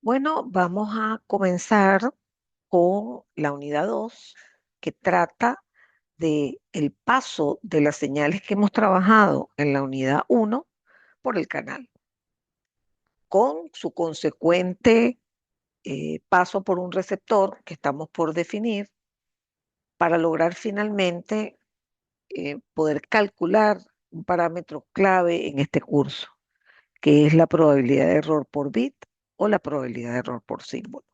Bueno, vamos a comenzar con la unidad 2, que trata de el paso de las señales que hemos trabajado en la unidad 1 por el canal, con su consecuente paso por un receptor que estamos por definir para lograr finalmente poder calcular un parámetro clave en este curso, que es la probabilidad de error por bit o la probabilidad de error por símbolo.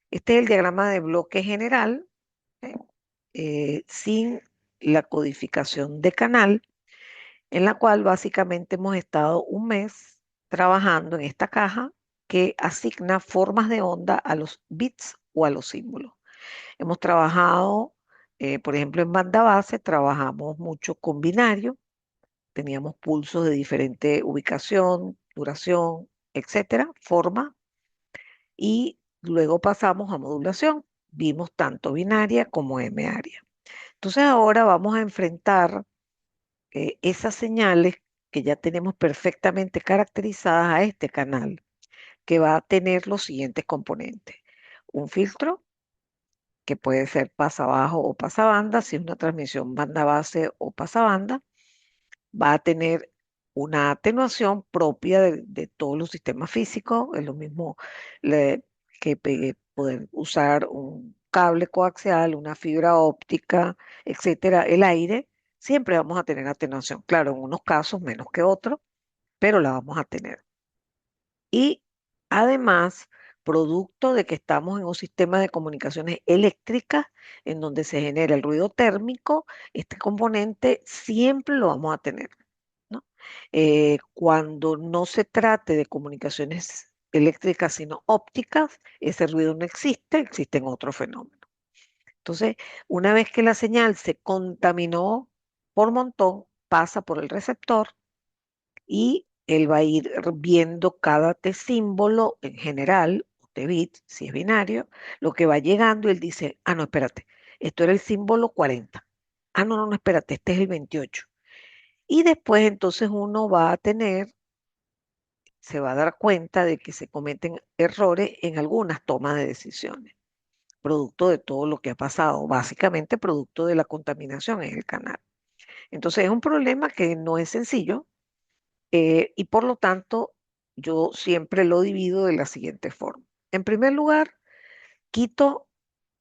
Este es el diagrama de bloque general, ¿eh? Sin la codificación de canal, en la cual básicamente hemos estado un mes trabajando en esta caja que asigna formas de onda a los bits o a los símbolos. Hemos trabajado, por ejemplo, en banda base, trabajamos mucho con binario, teníamos pulsos de diferente ubicación, duración, etcétera, forma, y luego pasamos a modulación. Vimos tanto binaria como M-área. Entonces ahora vamos a enfrentar esas señales que ya tenemos perfectamente caracterizadas a este canal, que va a tener los siguientes componentes. Un filtro, que puede ser pasabajo o pasabanda, si es una transmisión banda base o pasabanda. Va a tener una atenuación propia de todos los sistemas físicos. Es lo mismo poder usar un cable coaxial, una fibra óptica, etcétera. El aire, siempre vamos a tener atenuación. Claro, en unos casos menos que otros, pero la vamos a tener. Y además, producto de que estamos en un sistema de comunicaciones eléctricas en donde se genera el ruido térmico, este componente siempre lo vamos a tener, ¿no? Cuando no se trate de comunicaciones eléctricas sino ópticas, ese ruido no existe, existen otros fenómenos. Entonces, una vez que la señal se contaminó por montón, pasa por el receptor y él va a ir viendo cada T símbolo en general, o T bit, si es binario, lo que va llegando, y él dice, ah, no, espérate, esto era el símbolo 40. Ah, no, no, no, espérate, este es el 28. Y después entonces uno va a tener, se va a dar cuenta de que se cometen errores en algunas tomas de decisiones, producto de todo lo que ha pasado, básicamente producto de la contaminación en el canal. Entonces es un problema que no es sencillo, y por lo tanto yo siempre lo divido de la siguiente forma. En primer lugar, quito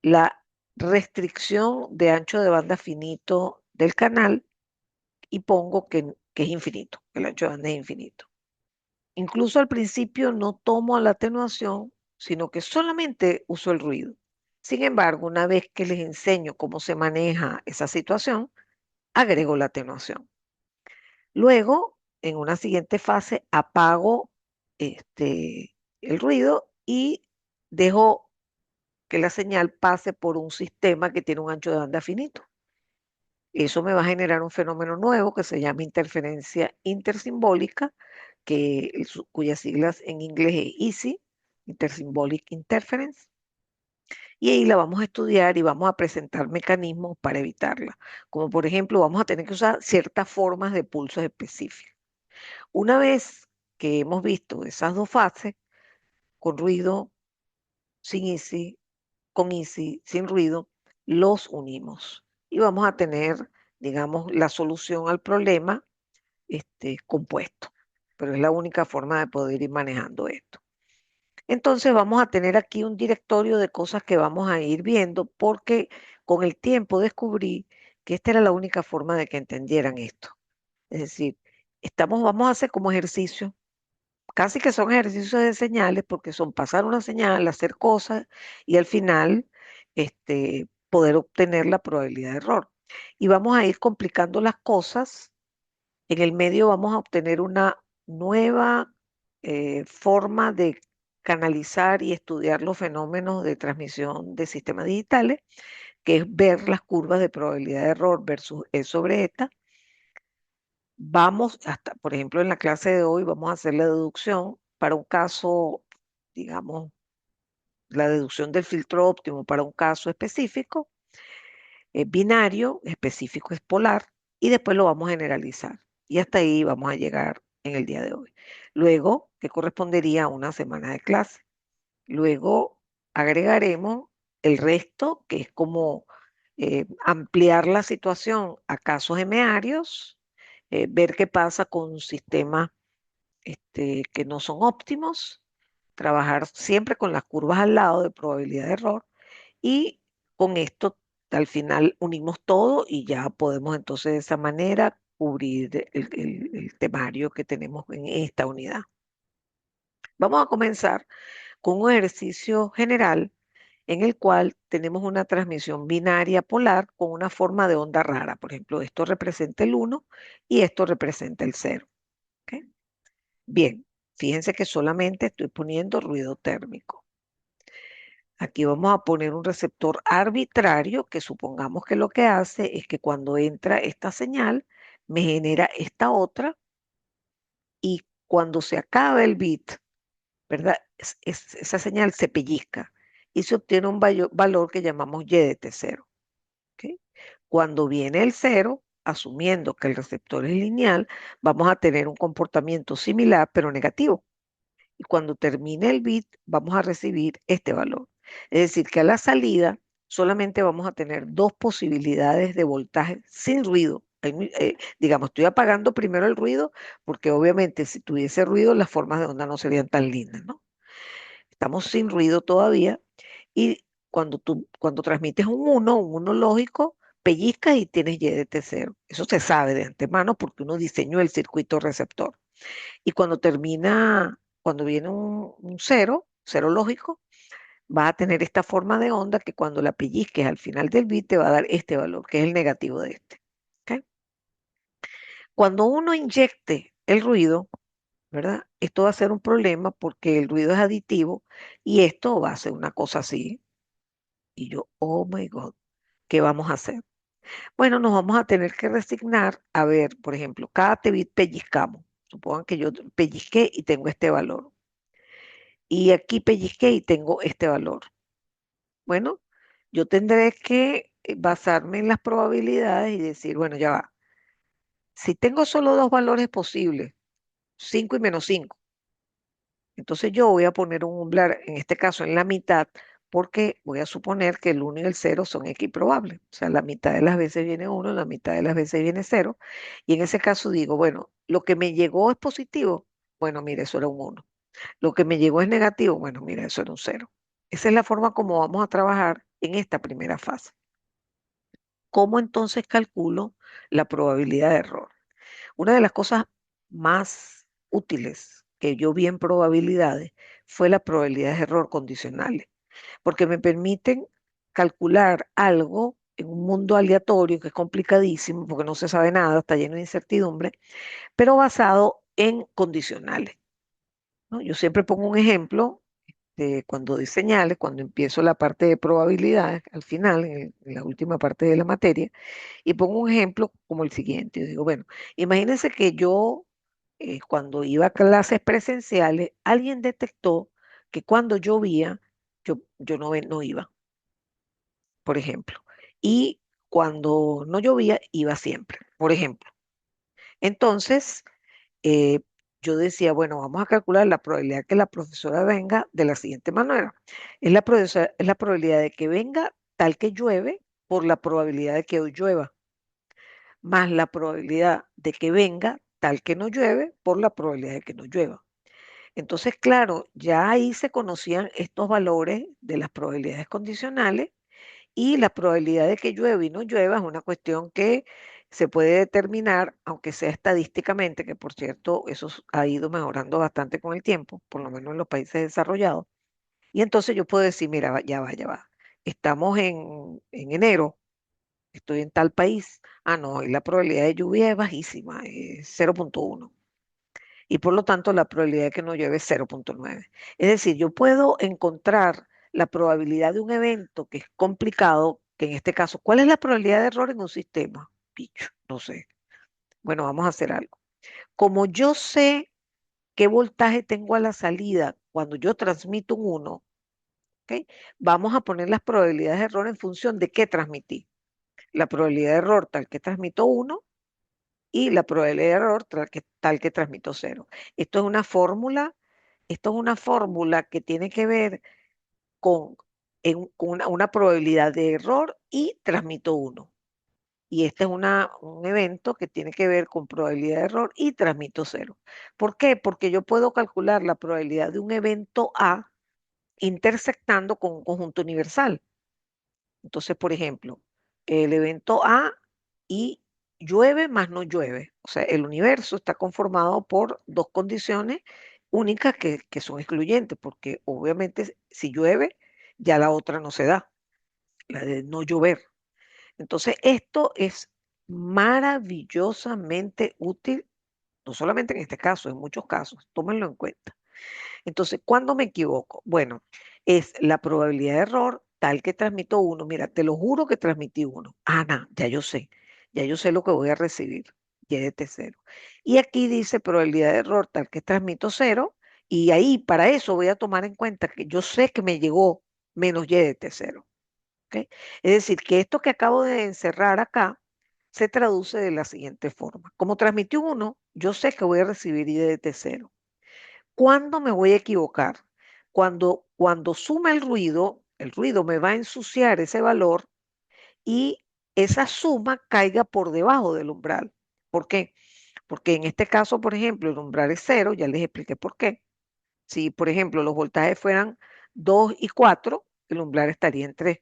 la restricción de ancho de banda finito del canal y pongo que es infinito, que el ancho de banda es infinito. Incluso al principio no tomo la atenuación, sino que solamente uso el ruido. Sin embargo, una vez que les enseño cómo se maneja esa situación, agrego la atenuación. Luego, en una siguiente fase, apago el ruido y dejo que la señal pase por un sistema que tiene un ancho de banda finito. Eso me va a generar un fenómeno nuevo que se llama interferencia intersimbólica, cuyas siglas en inglés es ISI, Intersymbolic Interference, y ahí la vamos a estudiar y vamos a presentar mecanismos para evitarla. Como por ejemplo, vamos a tener que usar ciertas formas de pulsos específicos. Una vez que hemos visto esas dos fases, con ruido, sin ISI, con ISI, sin ruido, los unimos y vamos a tener, digamos, la solución al problema compuesto. Pero es la única forma de poder ir manejando esto. Entonces vamos a tener aquí un directorio de cosas que vamos a ir viendo porque con el tiempo descubrí que esta era la única forma de que entendieran esto. Es decir, vamos a hacer como ejercicio, casi que son ejercicios de señales porque son pasar una señal, hacer cosas y al final poder obtener la probabilidad de error. Y vamos a ir complicando las cosas. En el medio vamos a obtener una nueva forma de canalizar y estudiar los fenómenos de transmisión de sistemas digitales, que es ver las curvas de probabilidad de error versus E sobre eta. Vamos hasta, por ejemplo, en la clase de hoy vamos a hacer la deducción para un caso, digamos, la deducción del filtro óptimo para un caso específico, binario, específico es polar, y después lo vamos a generalizar. Y hasta ahí vamos a llegar en el día de hoy. Luego, que correspondería a una semana de clase. Luego agregaremos el resto, que es como ampliar la situación a casos emearios, ver qué pasa con sistemas que no son óptimos, trabajar siempre con las curvas al lado de probabilidad de error y con esto al final unimos todo y ya podemos entonces de esa manera cubrir el temario que tenemos en esta unidad. Vamos a comenzar con un ejercicio general en el cual tenemos una transmisión binaria polar con una forma de onda rara. Por ejemplo, esto representa el 1 y esto representa el 0. ¿Ok? Bien, fíjense que solamente estoy poniendo ruido térmico. Aquí vamos a poner un receptor arbitrario que supongamos que lo que hace es que cuando entra esta señal me genera esta otra y cuando se acaba el bit, ¿verdad? Esa señal se pellizca y se obtiene un valor que llamamos y de t0. ¿Ok? Cuando viene el cero, asumiendo que el receptor es lineal, vamos a tener un comportamiento similar pero negativo. Y cuando termine el bit, vamos a recibir este valor. Es decir, que a la salida solamente vamos a tener dos posibilidades de voltaje sin ruido. Digamos, estoy apagando primero el ruido porque obviamente si tuviese ruido las formas de onda no serían tan lindas, ¿no? Estamos sin ruido todavía y cuando transmites un uno lógico, pellizcas y tienes Y de T0. Eso se sabe de antemano porque uno diseñó el circuito receptor. Y cuando viene un cero, cero lógico, va a tener esta forma de onda que cuando la pellizques al final del bit te va a dar este valor, que es el negativo de este. ¿Ok? Cuando uno inyecte el ruido, ¿verdad? Esto va a ser un problema porque el ruido es aditivo y esto va a ser una cosa así. Y yo, oh my God, ¿qué vamos a hacer? Bueno, nos vamos a tener que resignar a ver, por ejemplo, cada bit pellizcamos. Supongan que yo pellizqué y tengo este valor. Y aquí pellizqué y tengo este valor. Bueno, yo tendré que basarme en las probabilidades y decir, bueno, ya va. Si tengo solo dos valores posibles, 5 y -5, entonces yo voy a poner un umbral, en este caso en la mitad, porque voy a suponer que el 1 y el 0 son equiprobables. O sea, la mitad de las veces viene 1, la mitad de las veces viene 0. Y en ese caso digo, bueno, lo que me llegó es positivo. Bueno, mire, eso era un 1. Lo que me llegó es negativo. Bueno, mira, eso era un 0. Esa es la forma como vamos a trabajar en esta primera fase. ¿Cómo entonces calculo la probabilidad de error? Una de las cosas más útiles que yo vi en probabilidades fue las probabilidades de error condicionales, porque me permiten calcular algo en un mundo aleatorio que es complicadísimo porque no se sabe nada, está lleno de incertidumbre, pero basado en condicionales, ¿no? Yo siempre pongo un ejemplo cuando doy señales, cuando empiezo la parte de probabilidades, al final, en la última parte de la materia, y pongo un ejemplo como el siguiente. Yo digo, bueno, imagínense que yo, cuando iba a clases presenciales, alguien detectó que cuando llovía, yo no iba, por ejemplo. Y cuando no llovía, iba siempre, por ejemplo. Entonces, eh, yo decía, bueno, vamos a calcular la probabilidad que la profesora venga de la siguiente manera. Es la probabilidad de que venga tal que llueve por la probabilidad de que hoy llueva, más la probabilidad de que venga tal que no llueve por la probabilidad de que no llueva. Entonces, claro, ya ahí se conocían estos valores de las probabilidades condicionales y la probabilidad de que llueva y no llueva es una cuestión que se puede determinar, aunque sea estadísticamente, que por cierto, ha ido mejorando bastante con el tiempo, por lo menos en los países desarrollados. Y entonces yo puedo decir, mira, ya va, ya va. Estamos en enero, estoy en tal país. Ah, no, y la probabilidad de lluvia es bajísima, es 0,1. Y por lo tanto la probabilidad de que no llueve es 0,9. Es decir, yo puedo encontrar la probabilidad de un evento que es complicado, que en este caso, ¿cuál es la probabilidad de error en un sistema? Picho, no sé. Bueno, vamos a hacer algo. Como yo sé qué voltaje tengo a la salida cuando yo transmito un 1, ¿ok? Vamos a poner las probabilidades de error en función de qué transmití. La probabilidad de error tal que transmito 1 y la probabilidad de error tal que transmito cero. Esto es una fórmula, esto es una fórmula que tiene que ver con, con una probabilidad de error y transmito uno. Y este es un evento que tiene que ver con probabilidad de error y transmito cero. ¿Por qué? Porque yo puedo calcular la probabilidad de un evento A intersectando con un conjunto universal. Entonces, por ejemplo, el evento A y llueve más no llueve. O sea, el universo está conformado por dos condiciones únicas que son excluyentes, porque obviamente si llueve, ya la otra no se da, la de no llover. Entonces, esto es maravillosamente útil, no solamente en este caso, en muchos casos, tómenlo en cuenta. Entonces, ¿cuándo me equivoco? Bueno, es la probabilidad de error tal que transmito uno. Mira, te lo juro que transmití uno. Ana, ya yo sé lo que voy a recibir, y de cero. Y aquí dice probabilidad de error tal que transmito cero, y ahí para eso voy a tomar en cuenta que yo sé que me llegó menos y de cero. ¿Ok? Es decir, que esto que acabo de encerrar acá se traduce de la siguiente forma. Como transmití uno, yo sé que voy a recibir y de cero. ¿Cuándo me voy a equivocar? Cuando suma el ruido me va a ensuciar ese valor y esa suma caiga por debajo del umbral. ¿Por qué? Porque en este caso, por ejemplo, el umbral es cero, ya les expliqué por qué. Si, por ejemplo, los voltajes fueran 2 y 4, el umbral estaría en 3.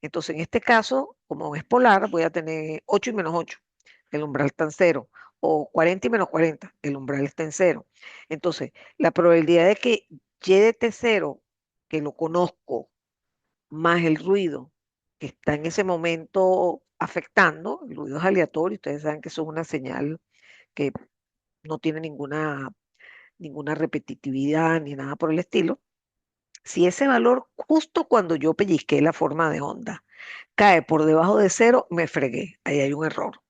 Entonces, en este caso, como es polar, voy a tener 8 y menos 8, el umbral está en cero, o 40 y menos 40, el umbral está en cero. Entonces, la probabilidad de que y de t cero, que lo conozco, más el ruido que está en ese momento afectando, el ruido es aleatorio, ustedes saben que eso es una señal que no tiene ninguna repetitividad ni nada por el estilo. Si ese valor, justo cuando yo pellizqué la forma de onda, cae por debajo de cero, me fregué, ahí hay un error.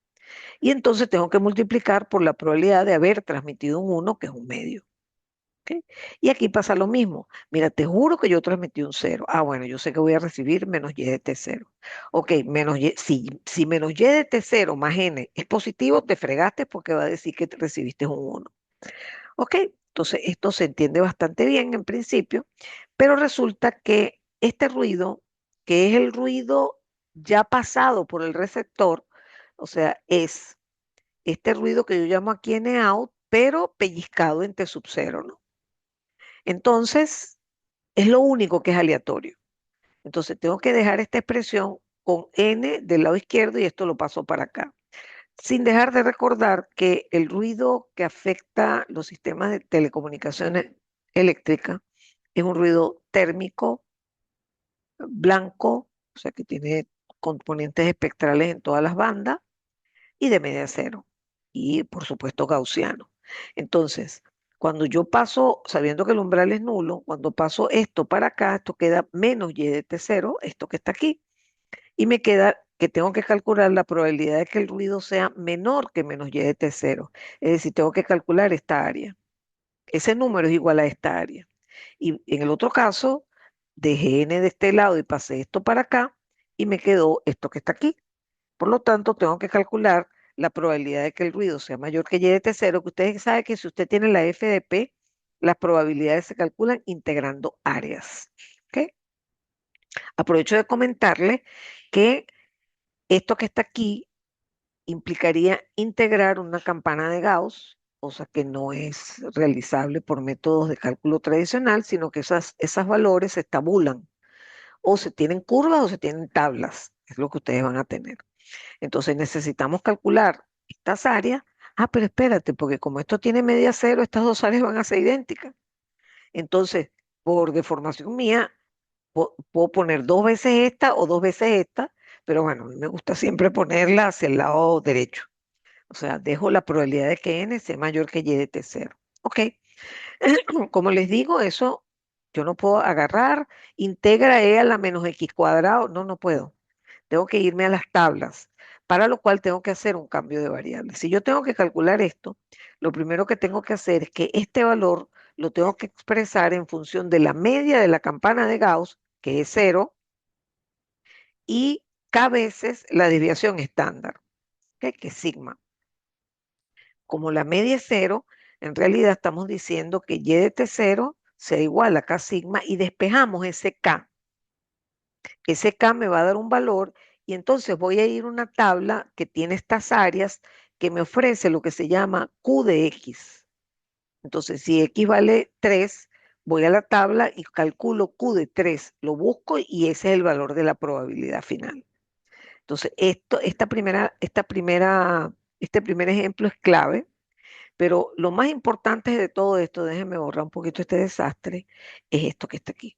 Y entonces tengo que multiplicar por la probabilidad de haber transmitido un uno, que es un medio. ¿Ok? Y aquí pasa lo mismo. Mira, te juro que yo transmití un cero. Ah, bueno, yo sé que voy a recibir menos y de t cero. Ok, si menos y de t cero más n es positivo, te fregaste porque va a decir que recibiste un uno. Ok, entonces esto se entiende bastante bien en principio, pero resulta que este ruido, que es el ruido ya pasado por el receptor, o sea, es este ruido que yo llamo aquí N-out, pero pellizcado en T sub cero, ¿no? Entonces, es lo único que es aleatorio. Entonces, tengo que dejar esta expresión con N del lado izquierdo y esto lo paso para acá, sin dejar de recordar que el ruido que afecta los sistemas de telecomunicaciones eléctricas es un ruido térmico, blanco, o sea que tiene componentes espectrales en todas las bandas y de media cero, y por supuesto gaussiano. Entonces, cuando yo paso, sabiendo que el umbral es nulo, cuando paso esto para acá, esto queda menos y de t cero, esto que está aquí, y me queda que tengo que calcular la probabilidad de que el ruido sea menor que menos y de t cero. Es decir, tengo que calcular esta área. Ese número es igual a esta área. Y en el otro caso, dejé n de este lado y pasé esto para acá y me quedó esto que está aquí. Por lo tanto, tengo que calcular la probabilidad de que el ruido sea mayor que y de t cero, que ustedes saben que si usted tiene la f de p, las probabilidades se calculan integrando áreas. ¿Ok? Aprovecho de comentarle que esto que está aquí implicaría integrar una campana de Gauss, cosa que no es realizable por métodos de cálculo tradicional, sino que esas valores se tabulan, o se tienen curvas o se tienen tablas, es lo que ustedes van a tener. Entonces necesitamos calcular estas áreas. Ah, pero espérate, porque como esto tiene media cero, estas dos áreas van a ser idénticas. Entonces, por deformación mía, puedo poner dos veces esta o dos veces esta, pero bueno, a mí me gusta siempre ponerla hacia el lado derecho. O sea, dejo la probabilidad de que n sea mayor que y de t cero. Ok, como les digo, eso yo no puedo agarrar, integra e a la menos x cuadrado, no, no puedo. Tengo que irme a las tablas, para lo cual tengo que hacer un cambio de variable. Si yo tengo que calcular esto, lo primero que tengo que hacer es que este valor lo tengo que expresar en función de la media de la campana de Gauss, que es cero, y k veces la desviación estándar, ¿ok? Que es sigma. como la media es cero, en realidad estamos diciendo que y de t0 sea igual a k sigma y despejamos ese k. Ese K me va a dar un valor y entonces voy a ir a una tabla que tiene estas áreas que me ofrece lo que se llama Q de X. Entonces, si X vale 3, voy a la tabla y calculo Q de 3, lo busco y ese es el valor de la probabilidad final. Entonces, este primer ejemplo es clave, pero lo más importante de todo esto, déjenme borrar un poquito este desastre, es esto que está aquí.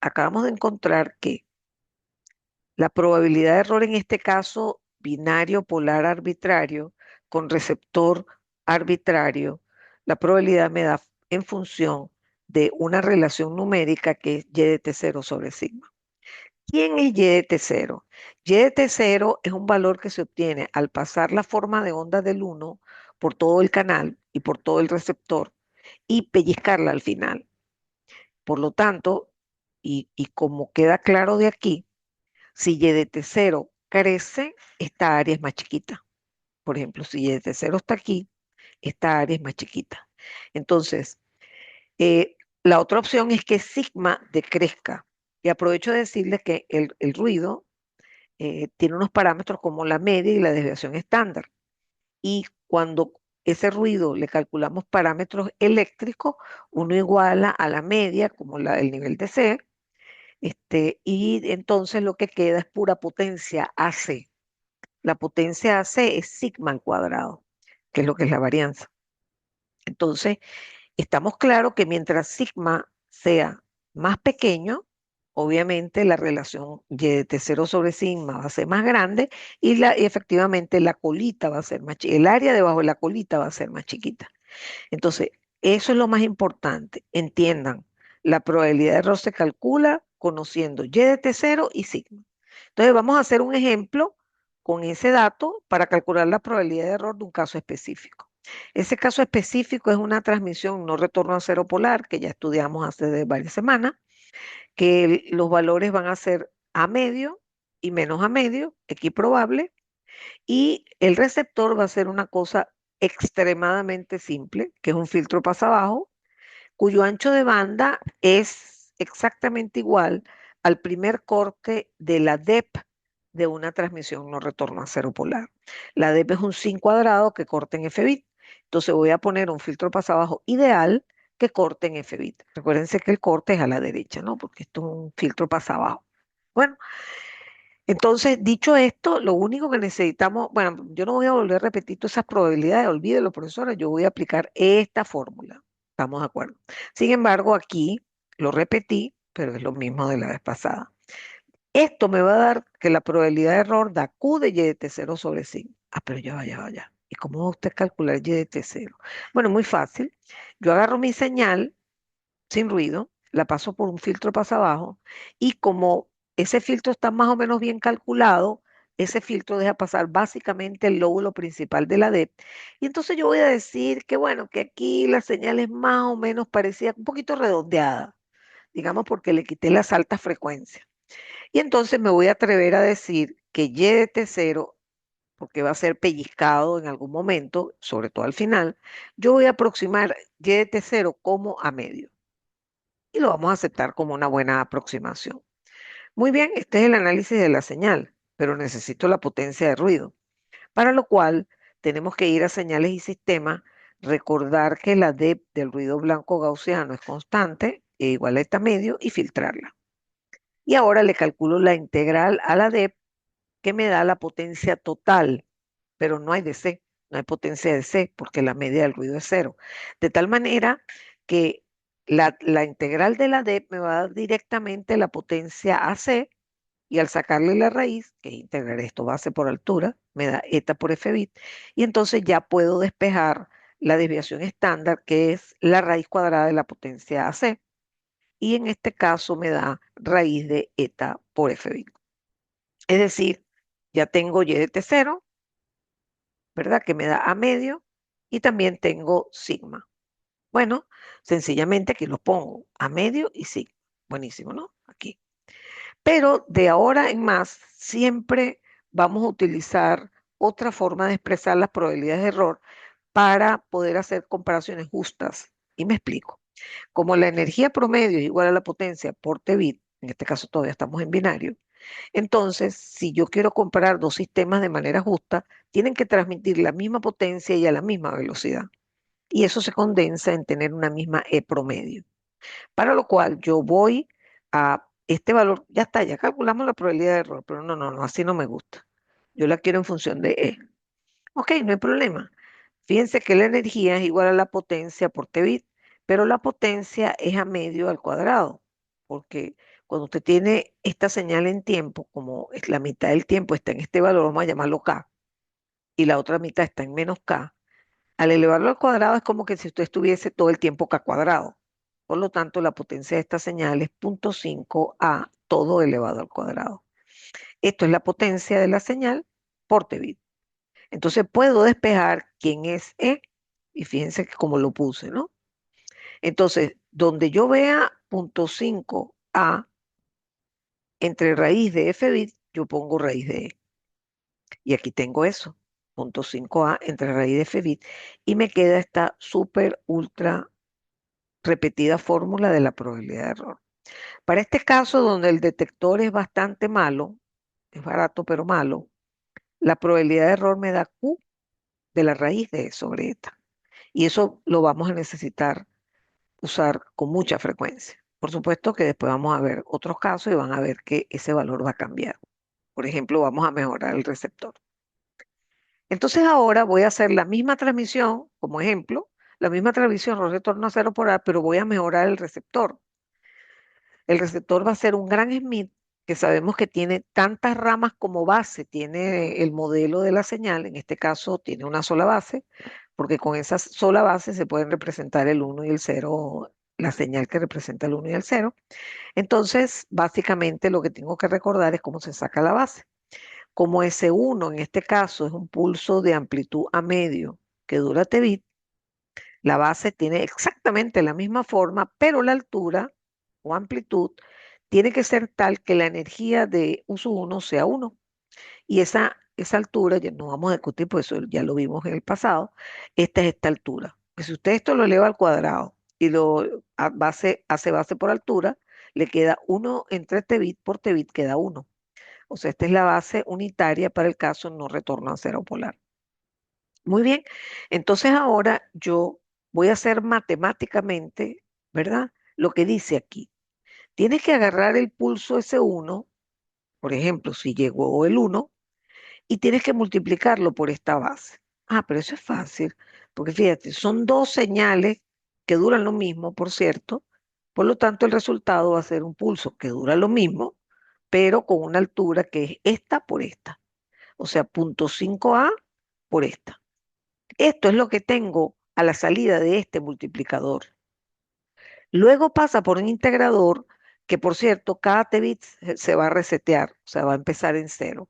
Acabamos de encontrar que la probabilidad de error en este caso binario polar arbitrario con receptor arbitrario, la probabilidad me da en función de una relación numérica que es y de t0 sobre sigma. ¿Quién es y de t0? Y de t0 es un valor que se obtiene al pasar la forma de onda del 1 por todo el canal y por todo el receptor y pellizcarla al final. Por lo tanto, y como queda claro de aquí, si y de t0 crece, esta área es más chiquita. Por ejemplo, si y de t0 está aquí, esta área es más chiquita. Entonces, eh, la otra opción es que sigma decrezca. Y aprovecho de decirles que el ruido tiene unos parámetros como la media y la desviación estándar. Y cuando ese ruido le calculamos parámetros eléctricos, uno iguala a la media, como el nivel de C, y entonces lo que queda es pura potencia AC. La potencia AC es sigma al cuadrado, que es lo que es la varianza. Entonces, estamos claros que mientras sigma sea más pequeño, obviamente la relación y de t0 sobre sigma va a ser más grande y efectivamente la colita va a ser más chiquita, el área debajo de la colita va a ser más chiquita. Entonces, eso es lo más importante. Entiendan, la probabilidad de error se calcula conociendo y de t0 y sigma. Entonces, vamos a hacer un ejemplo con ese dato para calcular la probabilidad de error de un caso específico. Ese caso específico es una transmisión no retorno a cero polar, que ya estudiamos hace varias semanas, que los valores van a ser a medio y menos a medio, equiprobable, y el receptor va a ser una cosa extremadamente simple, que es un filtro pasabajo, cuyo ancho de banda es exactamente igual al primer corte de la DEP de una transmisión no retorno a cero polar. La DEP es un sin cuadrado que corta en F-bit. Entonces voy a poner un filtro pasabajo ideal que corte en F-bit. Recuérdense que el corte es a la derecha, ¿no? Porque esto es un filtro pasabajo. Bueno, entonces, dicho esto, lo único que necesitamos, bueno, yo no voy a volver a repetir todas esas probabilidades, olvídelo, profesora, yo voy a aplicar esta fórmula. ¿Estamos de acuerdo? Sin embargo, aquí lo repetí, pero es lo mismo de la vez pasada. Esto me va a dar que la probabilidad de error da Q de y de t0 sobre 5. Ah, pero ya va, ya va, ya. ¿Y cómo va a usted calcular y de t0? Bueno, muy fácil. Yo agarro mi señal sin ruido, la paso por un filtro pasa abajo y como ese filtro está más o menos bien calculado, ese filtro deja pasar básicamente el lóbulo principal de la DEP. Y entonces yo voy a decir que bueno, que aquí la señal es más o menos parecida, un poquito redondeada, digamos porque le quité las altas frecuencias. Y entonces me voy a atrever a decir que Y de T0, porque va a ser pellizcado en algún momento, sobre todo al final, yo voy a aproximar Y de T0 como a medio y lo vamos a aceptar como una buena aproximación. Muy bien, este es el análisis de la señal, pero necesito la potencia de ruido, para lo cual tenemos que ir a señales y sistemas, recordar que la DEP del ruido blanco gaussiano es constante, e igual a esta medio, y filtrarla. Y ahora le calculo la integral a la DEP que me da la potencia total, pero no hay de C, no hay potencia de C porque la media del ruido es cero. De tal manera que la integral de la DEP me va a dar directamente la potencia AC y al sacarle la raíz, que es integrar esto base por altura, me da eta por F bit, y entonces ya puedo despejar la desviación estándar, que es la raíz cuadrada de la potencia AC, y en este caso me da raíz de eta por F bit. Es decir, ya tengo y de t0, ¿verdad? Que me da a medio y también tengo sigma. Bueno, sencillamente aquí los pongo a medio y sigma. Buenísimo, ¿no? Aquí. Pero de ahora en más, siempre vamos a utilizar otra forma de expresar las probabilidades de error para poder hacer comparaciones justas. Y me explico. Como la energía promedio es igual a la potencia por T bit, en este caso todavía estamos en binario, entonces si yo quiero comparar dos sistemas de manera justa, tienen que transmitir la misma potencia y a la misma velocidad. Y eso se condensa en tener una misma E promedio. Para lo cual yo voy a este valor, ya está, ya calculamos la probabilidad de error, pero no, no, no, así no me gusta. Yo la quiero en función de E. Ok, no hay problema. Fíjense que la energía es igual a la potencia por T bit, pero la potencia es a medio al cuadrado, porque cuando usted tiene esta señal en tiempo, como es la mitad del tiempo está en este valor, vamos a llamarlo K, y la otra mitad está en menos K, al elevarlo al cuadrado es como que si usted estuviese todo el tiempo K cuadrado. Por lo tanto, la potencia de esta señal es 0.5 a todo elevado al cuadrado. Esto es la potencia de la señal por T bit. Entonces puedo despejar quién es E y fíjense que como lo puse, ¿no? Entonces, donde yo vea 0.5a entre raíz de f bit, yo pongo raíz de E. Y aquí tengo eso, 0.5a entre raíz de f bit. Y me queda esta súper ultra repetida fórmula de la probabilidad de error. Para este caso, donde el detector es bastante malo, es barato pero malo, la probabilidad de error me da Q de la raíz de E sobre eta. Y eso lo vamos a necesitar usar con mucha frecuencia. Por supuesto que después vamos a ver otros casos y van a ver que ese valor va a cambiar. Por ejemplo, vamos a mejorar el receptor. Entonces ahora voy a hacer la misma transmisión, como ejemplo, la misma transmisión, no retorno a cero por A, pero voy a mejorar el receptor. El receptor va a ser un gran Smith que sabemos que tiene tantas ramas como base, tiene el modelo de la señal, en este caso tiene una sola base, porque con esa sola base se pueden representar el 1 y el 0, la señal que representa el 1 y el 0. Entonces, básicamente lo que tengo que recordar es cómo se saca la base. Como ese 1 en este caso es un pulso de amplitud a medio que dura T bit, la base tiene exactamente la misma forma, pero la altura o amplitud tiene que ser tal que la energía de uso 1 sea 1. Y esa altura, ya no vamos a discutir, pues eso ya lo vimos en el pasado, esta es esta altura. Pues si usted esto lo eleva al cuadrado y hace base por altura, le queda 1 entre T-bit por T-bit queda 1. O sea, esta es la base unitaria para el caso no retorno a cero polar. Muy bien, entonces ahora yo voy a hacer matemáticamente, ¿verdad? Lo que dice aquí. Tienes que agarrar el pulso S1, por ejemplo, si llegó el 1, y tienes que multiplicarlo por esta base. Ah, pero eso es fácil, porque fíjate, son dos señales que duran lo mismo, por cierto, por lo tanto el resultado va a ser un pulso que dura lo mismo, pero con una altura que es esta por esta, o sea, 0.5a por esta. Esto es lo que tengo a la salida de este multiplicador. Luego pasa por un integrador que, por cierto, cada t-bit se va a resetear, o sea, va a empezar en cero.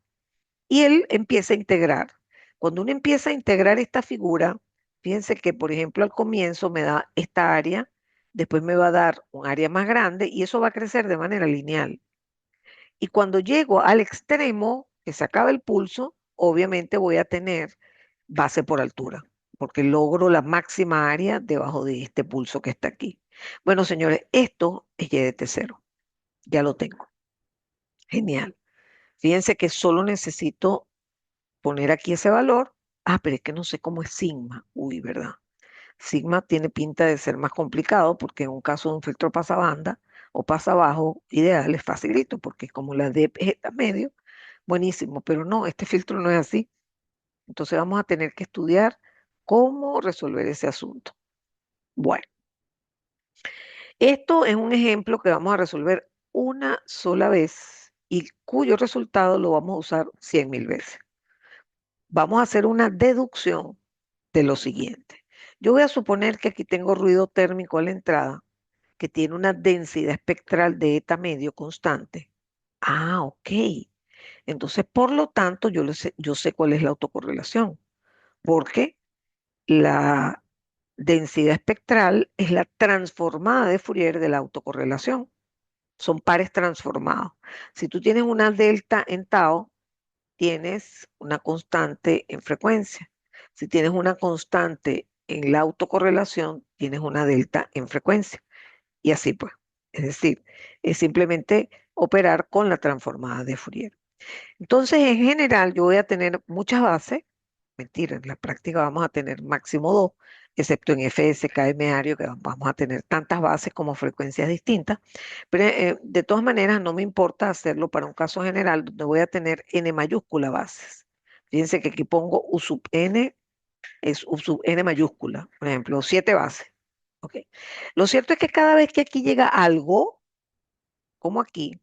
Y él empieza a integrar. Cuando uno empieza a integrar esta figura, fíjense que, por ejemplo, al comienzo me da esta área, después me va a dar un área más grande y eso va a crecer de manera lineal. Y cuando llego al extremo, que se acaba el pulso, obviamente voy a tener base por altura, porque logro la máxima área debajo de este pulso que está aquí. Bueno, señores, esto es Y de T0. Ya lo tengo. Genial. Fíjense que solo necesito poner aquí ese valor. Ah, pero es que no sé cómo es sigma. Uy, ¿verdad? Sigma tiene pinta de ser más complicado porque en un caso de un filtro pasabanda o pasabajo ideal es facilito porque como la D está medio, buenísimo, pero no, este filtro no es así. Entonces vamos a tener que estudiar cómo resolver ese asunto. Bueno, esto es un ejemplo que vamos a resolver una sola vez y cuyo resultado lo vamos a usar 100.000 veces. Vamos a hacer una deducción de lo siguiente. Yo voy a suponer que aquí tengo ruido térmico a la entrada que tiene una densidad espectral de eta medio constante. Ah, ok. Entonces, por lo tanto, yo sé cuál es la autocorrelación, porque la densidad espectral es la transformada de Fourier de la autocorrelación. Son pares transformados. Si tú tienes una delta en tau, tienes una constante en frecuencia. Si tienes una constante en la autocorrelación, tienes una delta en frecuencia. Y así pues. Es decir, es simplemente operar con la transformada de Fourier. Entonces, en general, yo voy a tener muchas bases. Mentira, en la práctica vamos a tener máximo dos, excepto en FSK Ario, que vamos a tener tantas bases como frecuencias distintas. Pero de todas maneras, no me importa hacerlo para un caso general donde voy a tener n mayúscula bases. Fíjense que aquí pongo U sub n, es U sub n mayúscula, por ejemplo, 7 bases. ¿Ok? Lo cierto es que cada vez que aquí llega algo, como aquí,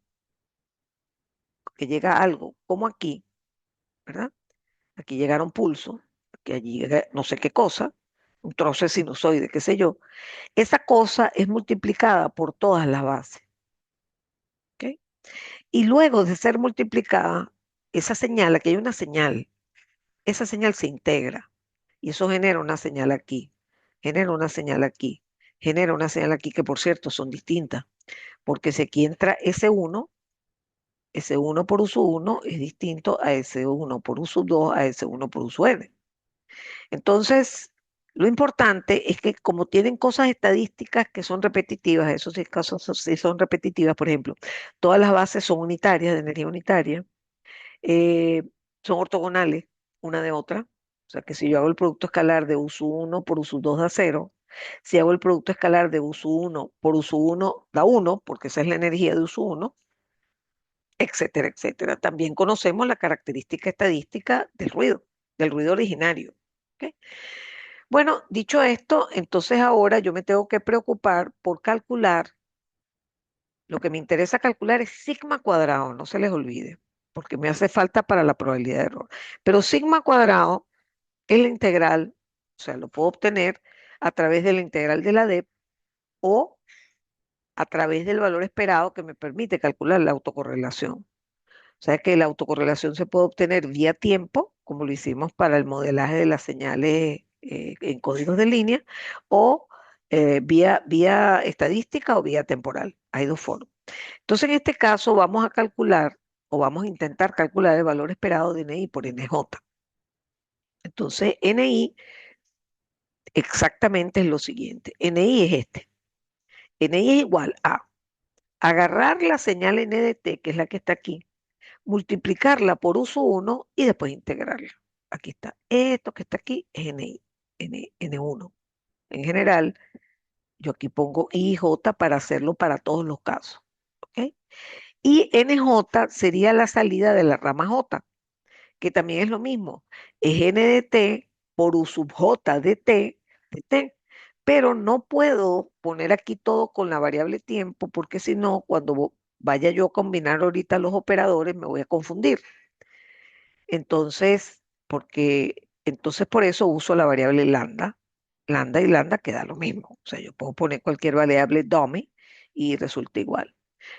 que llega algo, como aquí, ¿verdad? Aquí llegaron pulso, aquí allí llega no sé qué cosa, un trozo de sinusoide, qué sé yo. Esa cosa es multiplicada por todas las bases. ¿Ok? Y luego de ser multiplicada, esa señal, aquí hay una señal, esa señal se integra y eso genera una señal aquí, genera una señal aquí, genera una señal aquí que por cierto son distintas, porque si aquí entra S1 por uso 1 es distinto a S1 por uso 2 a S1 por uso n. Entonces, lo importante es que como tienen cosas estadísticas que son repetitivas, esos sí casos sí son repetitivas, por ejemplo, todas las bases son unitarias, de energía unitaria, eh, son ortogonales una de otra. O sea que si yo hago el producto escalar de uso 1 por uso 2 da cero. Si hago el producto escalar de uso 1 por uso 1 da uno, porque esa es la energía de uso 1, etcétera, etcétera. También conocemos la característica estadística del ruido originario. ¿Ok? Bueno, dicho esto, entonces ahora yo me tengo que preocupar por calcular, lo que me interesa calcular es sigma cuadrado, no se les olvide, porque me hace falta para la probabilidad de error. Pero sigma cuadrado es la integral, o sea, lo puedo obtener a través de la integral de la DEP o a través del valor esperado que me permite calcular la autocorrelación. O sea que la autocorrelación se puede obtener vía tiempo, como lo hicimos para el modelaje de las señales en códigos de línea, o vía estadística o vía temporal. Hay dos formas. Entonces, en este caso, vamos a calcular o vamos a intentar calcular el valor esperado de NI por NJ. Entonces, NI exactamente es lo siguiente. NI es este. NI es igual a agarrar la señal NDT, que es la que está aquí, multiplicarla por uso 1 y después integrarla. Aquí está. Esto que está aquí es N1. En general, yo aquí pongo I y J para hacerlo para todos los casos. ¿Ok? Y NJ sería la salida de la rama J, que también es lo mismo. Es N de T por U sub J de T. Pero no puedo poner aquí todo con la variable tiempo, porque si no, cuando vaya yo a combinar ahorita los operadores, me voy a confundir. Entonces por eso uso la variable lambda. Lambda y lambda queda lo mismo. O sea, yo puedo poner cualquier variable dummy y resulta igual.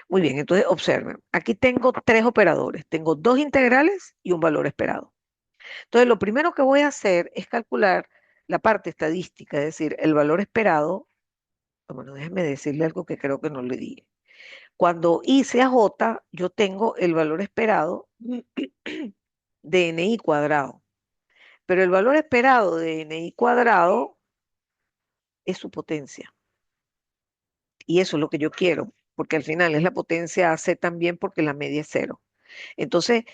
Muy bien, entonces observen. Aquí tengo tres operadores. Tengo dos integrales y un valor esperado. Entonces, lo primero que voy a hacer es calcular la parte estadística, es decir, el valor esperado. Bueno, déjenme decirle algo que creo que no le dije. Cuando I sea J, yo tengo el valor esperado de NI cuadrado. Pero el valor esperado de NI cuadrado es su potencia. Y eso es lo que yo quiero, porque al final es la potencia AC también porque la media es cero. Entonces,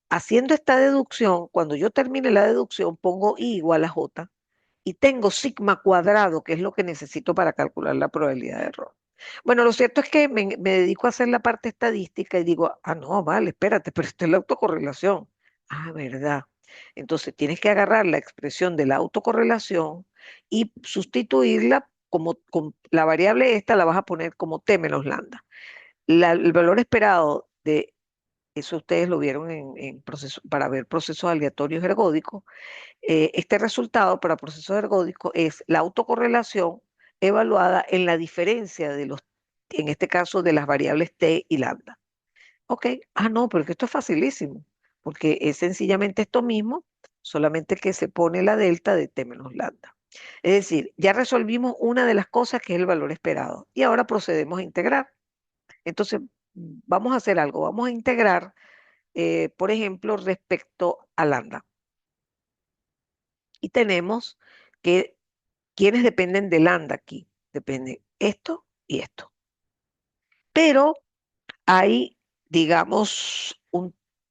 haciendo esta deducción, cuando yo termine la deducción, pongo I igual a J y tengo sigma cuadrado, que es lo que necesito para calcular la probabilidad de error. Bueno, lo cierto es que me dedico a hacer la parte estadística y digo, ah, no, vale, espérate, pero esto es la autocorrelación. Ah, verdad. Entonces tienes que agarrar la expresión de la autocorrelación y sustituirla como con la variable esta, la vas a poner como T menos lambda. El valor esperado de eso ustedes lo vieron en proceso, para ver procesos aleatorios ergódicos. Este resultado para procesos ergódicos es la autocorrelación evaluada en la diferencia de los, en este caso, de las variables t y lambda. Ok, ah, no, pero es que esto es facilísimo, porque es sencillamente esto mismo, solamente que se pone la delta de t menos lambda. Es decir, ya resolvimos una de las cosas que es el valor esperado y ahora procedemos a integrar. Entonces, vamos a hacer algo, vamos a integrar, por ejemplo, respecto a lambda. Y tenemos que quienes dependen del lambda aquí. Depende esto y esto. Pero hay, digamos,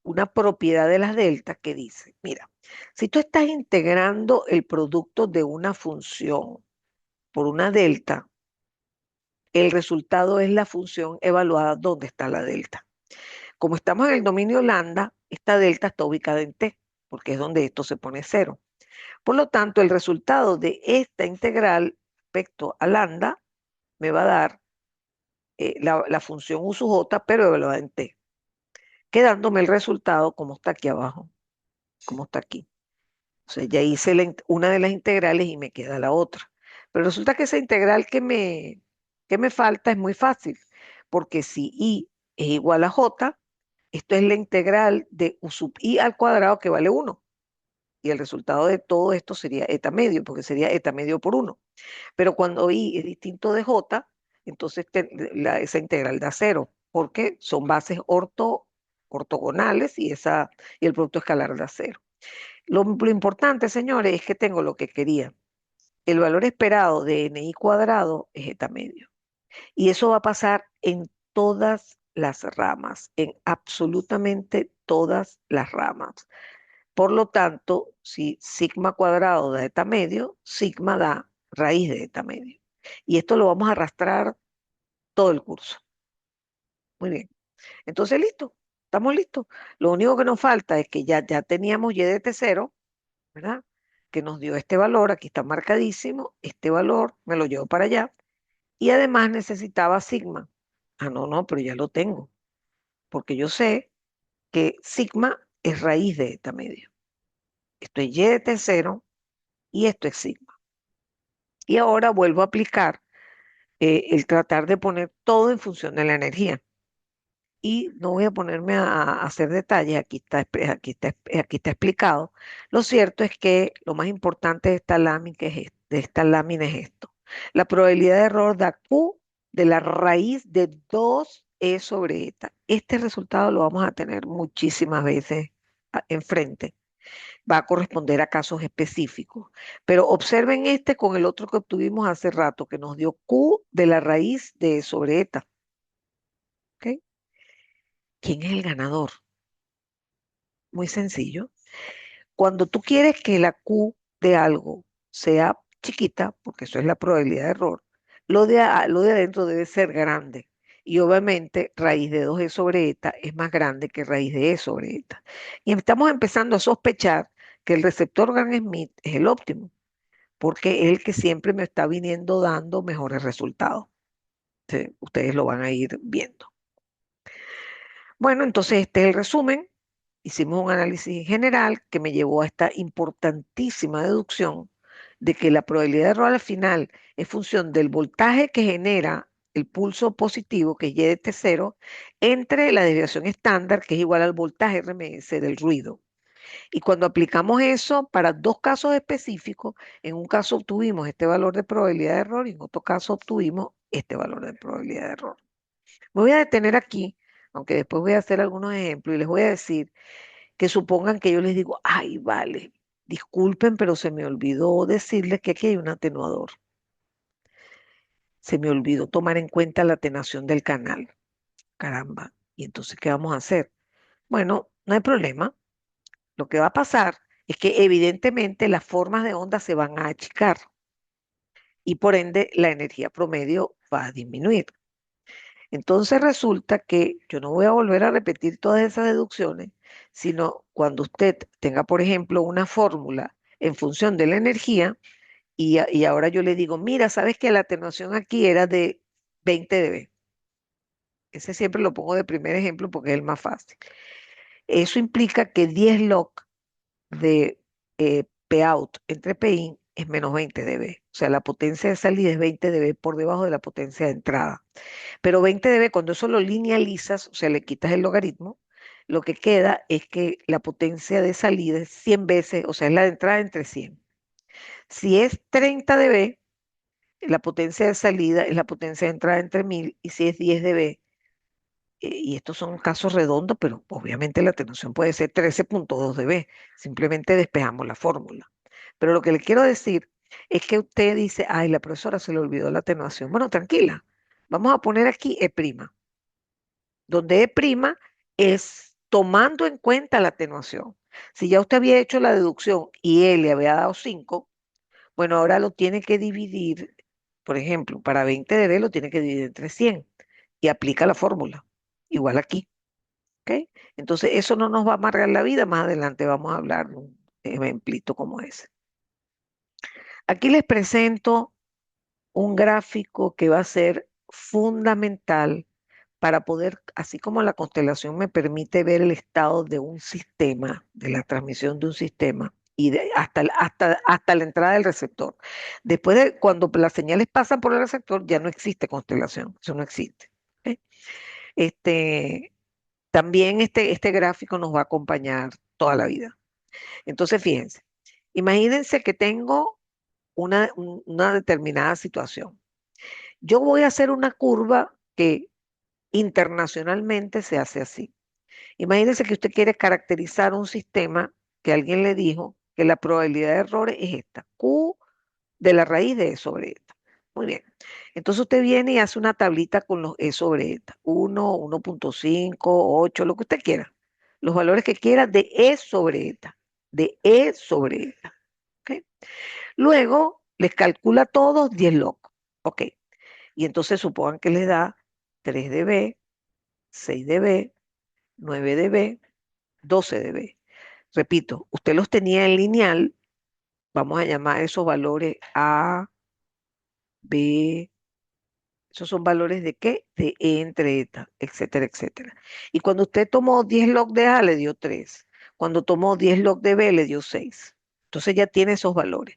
una propiedad de las deltas que dice, mira, si tú estás integrando el producto de una función por una delta, el resultado es la función evaluada donde está la delta. Como estamos en el dominio lambda, esta delta está ubicada en t, porque es donde esto se pone cero. Por lo tanto, el resultado de esta integral respecto a lambda me va a dar la función u sub j, pero evaluada en t, quedándome el resultado como está aquí abajo, como está aquí. O sea, ya hice una de las integrales y me queda la otra. Pero resulta que esa integral que me falta es muy fácil, porque si i es igual a j, esto es la integral de u sub i al cuadrado que vale 1. Y el resultado de todo esto sería eta medio, porque sería eta medio por 1. Pero cuando i es distinto de j, entonces esa integral da cero, porque son bases ortogonales y el producto escalar da cero. Lo importante, señores, es que tengo lo que quería. El valor esperado de ni cuadrado es eta medio. Y eso va a pasar en todas las ramas, en absolutamente todas las ramas. Por lo tanto, si sigma cuadrado da eta medio, sigma da raíz de eta medio. Y esto lo vamos a arrastrar todo el curso. Muy bien. Entonces, listo. Estamos listos. Lo único que nos falta es que ya teníamos y de t0, ¿verdad? Que nos dio este valor, aquí está marcadísimo, este valor me lo llevo para allá, y además necesitaba sigma. Ah, no, no, pero ya lo tengo, porque yo sé que sigma es raíz de eta medio. Esto es y de t0 y esto es sigma. Y ahora vuelvo a aplicar el tratar de poner todo en función de la energía. Y no voy a ponerme a hacer detalles, aquí está explicado. Lo cierto es que lo más importante de esta lámina, de esta lámina es esto. La probabilidad de error da Q de la raíz de 2e sobre eta. Este resultado lo vamos a tener muchísimas veces enfrente. Va a corresponder a casos específicos. Pero observen este con el otro que obtuvimos hace rato, que nos dio Q de la raíz de e sobre eta. ¿Ok? ¿Quién es el ganador? Muy sencillo. Cuando tú quieres que la Q de algo sea chiquita, porque eso es la probabilidad de error, lo de adentro debe ser grande. Y obviamente raíz de 2e sobre eta es más grande que raíz de e sobre eta. Y estamos empezando a sospechar que el receptor Gram-Schmidt es el óptimo, porque es el que siempre me está viniendo dando mejores resultados. Sí, ustedes lo van a ir viendo. Bueno, entonces este es el resumen. Hicimos un análisis general que me llevó a esta importantísima deducción de que la probabilidad de error al final es función del voltaje que genera el pulso positivo, que es Y de T0, entre la desviación estándar, que es igual al voltaje RMS del ruido. Y cuando aplicamos eso para dos casos específicos, en un caso obtuvimos este valor de probabilidad de error y en otro caso obtuvimos este valor de probabilidad de error. Me voy a detener aquí, aunque después voy a hacer algunos ejemplos y les voy a decir que supongan que yo les digo, ay, vale, disculpen, pero se me olvidó decirles que aquí hay un atenuador. Se me olvidó tomar en cuenta la atenuación del canal. Caramba. ¿Y entonces qué vamos a hacer? Bueno, no hay problema. Lo que va a pasar es que evidentemente las formas de onda se van a achicar y por ende la energía promedio va a disminuir. Entonces resulta que yo no voy a volver a repetir todas esas deducciones, sino cuando usted tenga, por ejemplo, una fórmula en función de la energía y ahora yo le digo, mira, sabes que la atenuación aquí era de 20 dB. Ese siempre lo pongo de primer ejemplo porque es el más fácil. Eso implica que 10 log de Pout entre Pin es menos 20 dB. O sea, la potencia de salida es 20 dB por debajo de la potencia de entrada. Pero 20 dB, cuando eso lo linealizas, o sea, le quitas el logaritmo, lo que queda es que la potencia de salida es 100 veces, o sea, es la de entrada entre 100. Si es 30 dB, la potencia de salida es la potencia de entrada entre 1000, y si es 10 dB, y estos son casos redondos, pero obviamente la atenuación puede ser 13,2 dB, simplemente despejamos la fórmula. Pero lo que le quiero decir es que usted dice, ay, la profesora se le olvidó la atenuación. Bueno, tranquila, vamos a poner aquí E', donde E' es tomando en cuenta la atenuación. Si ya usted había hecho la deducción y él le había dado 5, bueno, ahora lo tiene que dividir, por ejemplo, para 20 de B lo tiene que dividir entre 100 y aplica la fórmula. Igual aquí, ¿ok? Entonces, eso no nos va a amargar la vida. Más adelante vamos a hablar de un ejemplito como ese. Aquí les presento un gráfico que va a ser fundamental para poder, así como la constelación me permite ver el estado de un sistema, de la transmisión de un sistema, y hasta la entrada del receptor. Después de cuando las señales pasan por el receptor, ya no existe constelación, eso no existe. ¿Ok? Este, también este gráfico nos va a acompañar toda la vida. Entonces, fíjense, imagínense que tengo una determinada situación. Yo voy a hacer una curva que internacionalmente se hace así. Imagínense que usted quiere caracterizar un sistema que alguien le dijo que la probabilidad de errores es esta, Q de la raíz de E sobre eta. Muy bien. Entonces usted viene y hace una tablita con los E sobre eta. 1, 1.5, 8, lo que usted quiera. Los valores que quiera de E sobre eta. De E sobre eta. ¿Ok? Luego les calcula todos 10 log. Ok. Y entonces supongan que les da 3 dB, 6 dB, 9 dB, 12 dB. Repito, usted los tenía en lineal, vamos a llamar esos valores A, B, esos son valores de qué? De E entre eta, etcétera, etcétera. Y cuando usted tomó 10 log de A, le dio 3. Cuando tomó 10 log de B, le dio 6. Entonces ya tiene esos valores.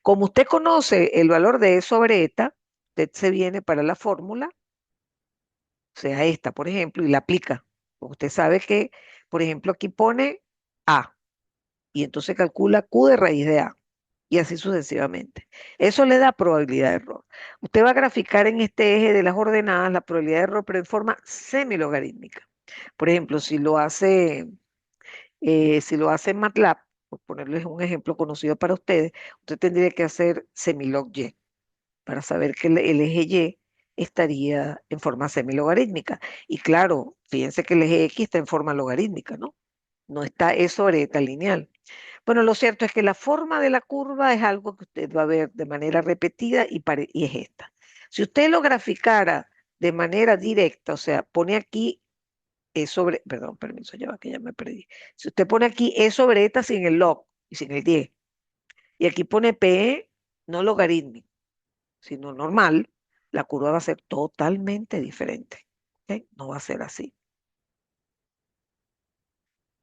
Como usted conoce el valor de E sobre eta, usted se viene para la fórmula, o sea, esta, por ejemplo, y la aplica. Usted sabe que, por ejemplo, aquí pone A y entonces calcula Q de raíz de A y así sucesivamente. Eso le da probabilidad de error. Usted va a graficar en este eje de las ordenadas la probabilidad de error, pero en forma semilogarítmica. Por ejemplo, si lo hace en MATLAB, por ponerles un ejemplo conocido para ustedes, usted tendría que hacer semilog Y para saber que el eje Y estaría en forma semilogarítmica. Y claro, fíjense que el eje X está en forma logarítmica, ¿no? No está E sobre eta lineal. Bueno, lo cierto es que la forma de la curva es algo que usted va a ver de manera repetida y es esta. Si usted lo graficara de manera directa, o sea, pone aquí E sobre, perdón, permiso, ya va que ya me perdí. Si usted pone aquí E sobre eta sin el log y sin el 10, y aquí pone PE, no logarítmico, sino normal, la curva va a ser totalmente diferente. ¿Ok? No va a ser así.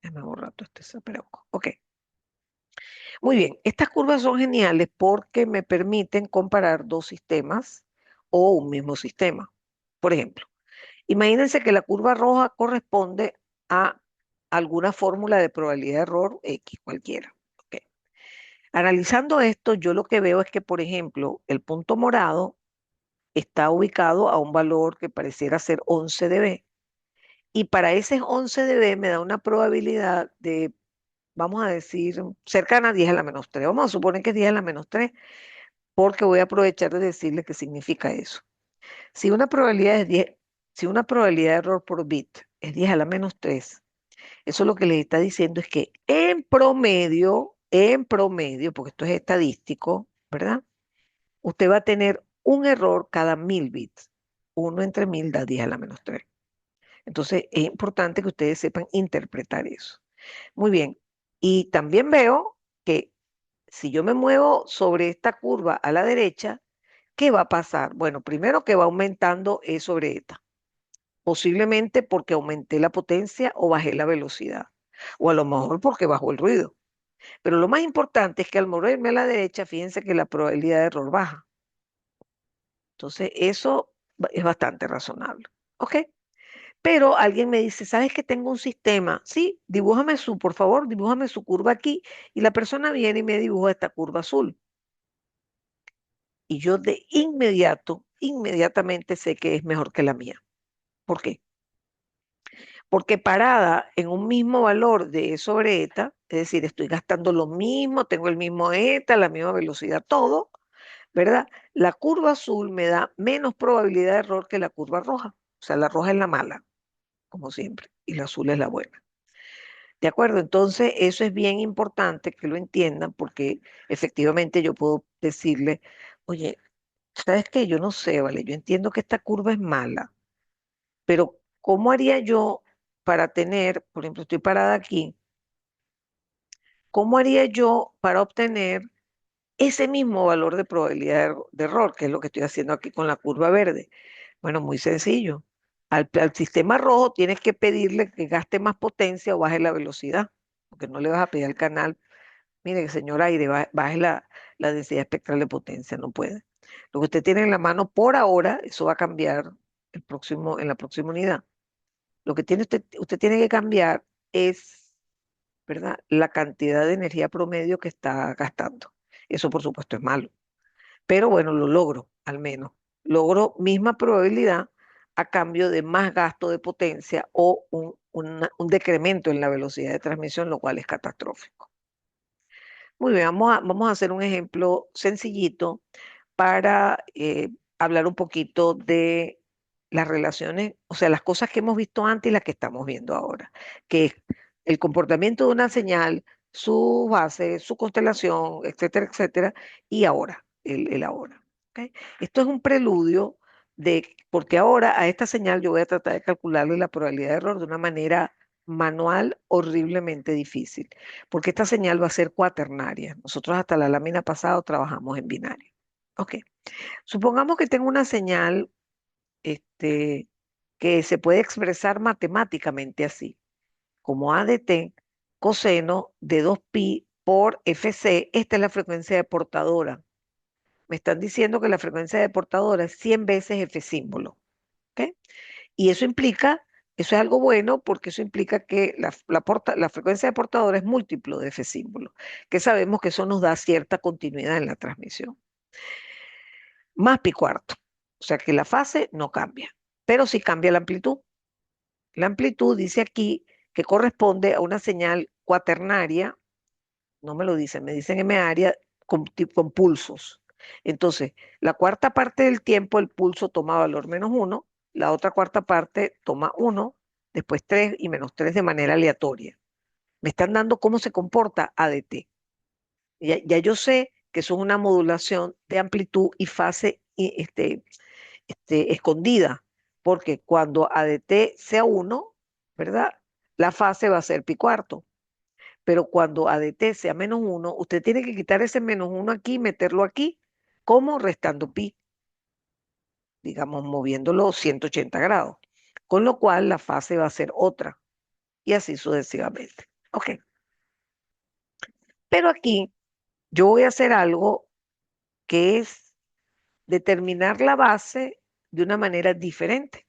Déjame borrar todo este zaperoco. Ok. Muy bien, estas curvas son geniales porque me permiten comparar dos sistemas o un mismo sistema. Por ejemplo, imagínense que la curva roja corresponde a alguna fórmula de probabilidad de error X, cualquiera. Ok. Analizando esto, yo lo que veo es que, por ejemplo, el punto morado está ubicado a un valor que pareciera ser 11 dB. Y para ese 11 dB me da una probabilidad de, vamos a decir, cercana a 10 a la menos 3. Vamos a suponer que es 10 a la menos 3 porque voy a aprovechar de decirle qué significa eso. Si una probabilidad es 10, si una probabilidad de error por bit es 10 a la menos 3, eso lo que les está diciendo es que en promedio, porque esto es estadístico, ¿verdad? Usted va a tener un error cada 1000 bits. Uno entre 1000 da 10 a la menos 3. Entonces, es importante que ustedes sepan interpretar eso. Muy bien. Y también veo que si yo me muevo sobre esta curva a la derecha, ¿qué va a pasar? Bueno, primero que va aumentando E sobre eta, posiblemente porque aumenté la potencia o bajé la velocidad, o a lo mejor porque bajó el ruido. Pero lo más importante es que al moverme a la derecha, fíjense que la probabilidad de error baja. Entonces, eso es bastante razonable. ¿Ok? Pero alguien me dice, ¿sabes que tengo un sistema? Sí, por favor, dibújame su curva aquí. Y la persona viene y me dibuja esta curva azul. Y yo de inmediatamente sé que es mejor que la mía. ¿Por qué? porque parada en un mismo valor de E sobre eta, es decir, estoy gastando lo mismo, tengo el mismo eta, la misma velocidad, todo, ¿verdad? La curva azul me da menos probabilidad de error que la curva roja. O sea, la roja es la mala, como siempre, y la azul es la buena. ¿De acuerdo? Entonces, eso es bien importante que lo entiendan porque efectivamente yo puedo decirle, oye, ¿sabes qué? Yo no sé, ¿vale? Yo entiendo que esta curva es mala, pero ¿cómo haría yo para tener, por ejemplo, estoy parada aquí, ¿cómo haría yo para obtener ese mismo valor de probabilidad de error, que es lo que estoy haciendo aquí con la curva verde? Bueno, muy sencillo. Al sistema rojo tienes que pedirle que gaste más potencia o baje la velocidad, porque no le vas a pedir al canal, mire, señor aire, baje la densidad espectral de potencia, no puede. Lo que usted tiene en la mano por ahora, eso va a cambiar en la próxima unidad. Lo que usted tiene que cambiar es, ¿verdad? La cantidad de energía promedio que está gastando. Eso, por supuesto, es malo. Pero bueno, lo logro, al menos. Logro misma probabilidad a cambio de más gasto de potencia o un decremento en la velocidad de transmisión, lo cual es catastrófico. Muy bien, vamos a hacer un ejemplo sencillito para hablar un poquito de las relaciones, o sea, las cosas que hemos visto antes y las que estamos viendo ahora, que es el comportamiento de una señal, su base, su constelación, etcétera, etcétera, y ahora, el ahora. ¿Ok? Esto es un preludio porque ahora a esta señal yo voy a tratar de calcularle la probabilidad de error de una manera manual horriblemente difícil, porque esta señal va a ser cuaternaria. Nosotros hasta la lámina pasada trabajamos en binario. Ok. Supongamos que tengo una señal este, que se puede expresar matemáticamente así, como A de t coseno de 2pi por fc. Esta es la frecuencia de portadora. Me están diciendo que la frecuencia de portadora es 100 veces f símbolo. ¿Ok? Y eso es algo bueno porque eso implica que la frecuencia de portadora es múltiplo de f símbolo, que sabemos que eso nos da cierta continuidad en la transmisión. Más pi cuarto. O sea que la fase no cambia, pero sí cambia la amplitud. La amplitud dice aquí que corresponde a una señal cuaternaria, no me lo dicen, me dicen M área con pulsos. Entonces, la cuarta parte del tiempo el pulso toma valor -1, la otra cuarta parte toma 1, después 3 y -3 de manera aleatoria. Me están dando cómo se comporta ADT. Ya yo sé que eso es una modulación de amplitud y fase escondida, porque cuando ADT sea 1, ¿verdad? La fase va a ser pi cuarto. Pero cuando ADT sea -1, usted tiene que quitar ese -1 aquí y meterlo aquí, como restando pi, digamos, moviéndolo 180 grados. Con lo cual la fase va a ser otra, y así sucesivamente. Ok. Pero aquí yo voy a hacer algo que es determinar la base de una manera diferente.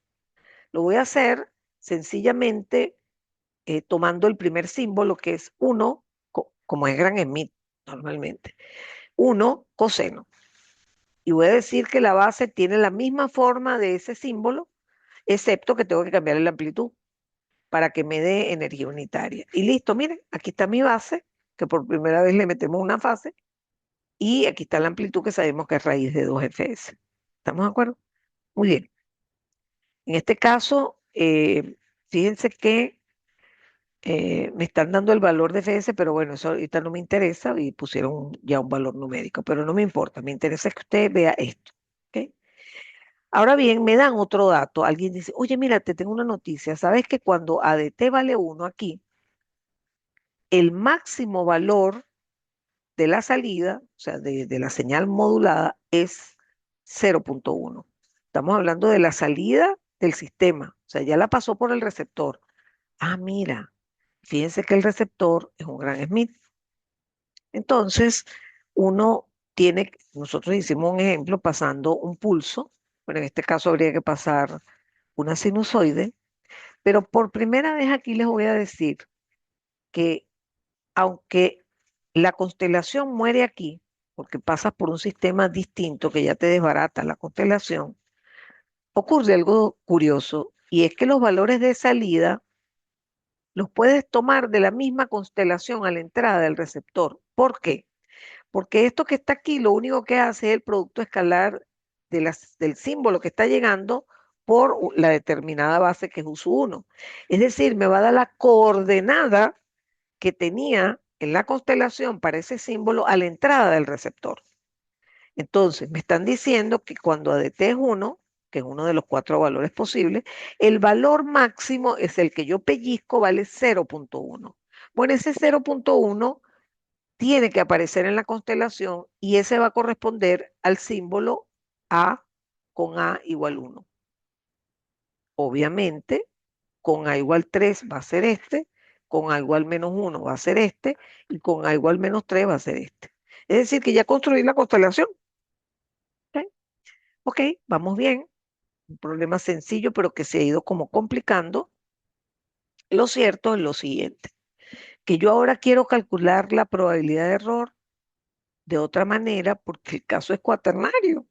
Lo voy a hacer sencillamente tomando el primer símbolo que es 1, como es Gran Smith normalmente, 1 coseno. Y voy a decir que la base tiene la misma forma de ese símbolo, excepto que tengo que cambiar la amplitud para que me dé energía unitaria. Y listo, miren, aquí está mi base, que por primera vez le metemos una fase, y aquí está la amplitud que sabemos que es raíz de 2fs. ¿Estamos de acuerdo? Muy bien. En este caso, fíjense que me están dando el valor de FS, pero bueno, eso ahorita no me interesa y pusieron ya un valor numérico, pero no me importa, me interesa que usted vea esto. ¿Ok? Ahora bien, me dan otro dato. Alguien dice, oye, mira, te tengo una noticia. ¿Sabes que cuando ADT vale 1 aquí, el máximo valor de la salida, o sea, de la señal modulada, es 0,1? Estamos hablando de la salida del sistema, o sea, ya la pasó por el receptor. Ah, mira, fíjense que el receptor es un gran Smith. Entonces, nosotros hicimos un ejemplo pasando un pulso, bueno, en este caso habría que pasar una sinusoide, pero por primera vez aquí les voy a decir que aunque la constelación muere aquí, porque pasas por un sistema distinto que ya te desbarata la constelación, ocurre algo curioso y es que los valores de salida los puedes tomar de la misma constelación a la entrada del receptor. ¿Por qué? Porque esto que está aquí lo único que hace es el producto escalar del símbolo que está llegando por la determinada base que es U1. Es decir, me va a dar la coordenada que tenía en la constelación para ese símbolo a la entrada del receptor. Entonces, me están diciendo que cuando ADT es 1, que es uno de los 4 valores posibles, el valor máximo es el que yo pellizco, vale 0.1. Bueno, ese 0.1 tiene que aparecer en la constelación y ese va a corresponder al símbolo A con A igual 1. Obviamente, con A igual 3 va a ser este, con A igual menos 1 va a ser este y con A igual menos 3 va a ser este. Es decir, que ya construí la constelación. ¿Ok? Ok, vamos bien. Un problema sencillo, pero que se ha ido como complicando. Lo cierto es lo siguiente, que yo ahora quiero calcular la probabilidad de error de otra manera porque el caso es cuaternario.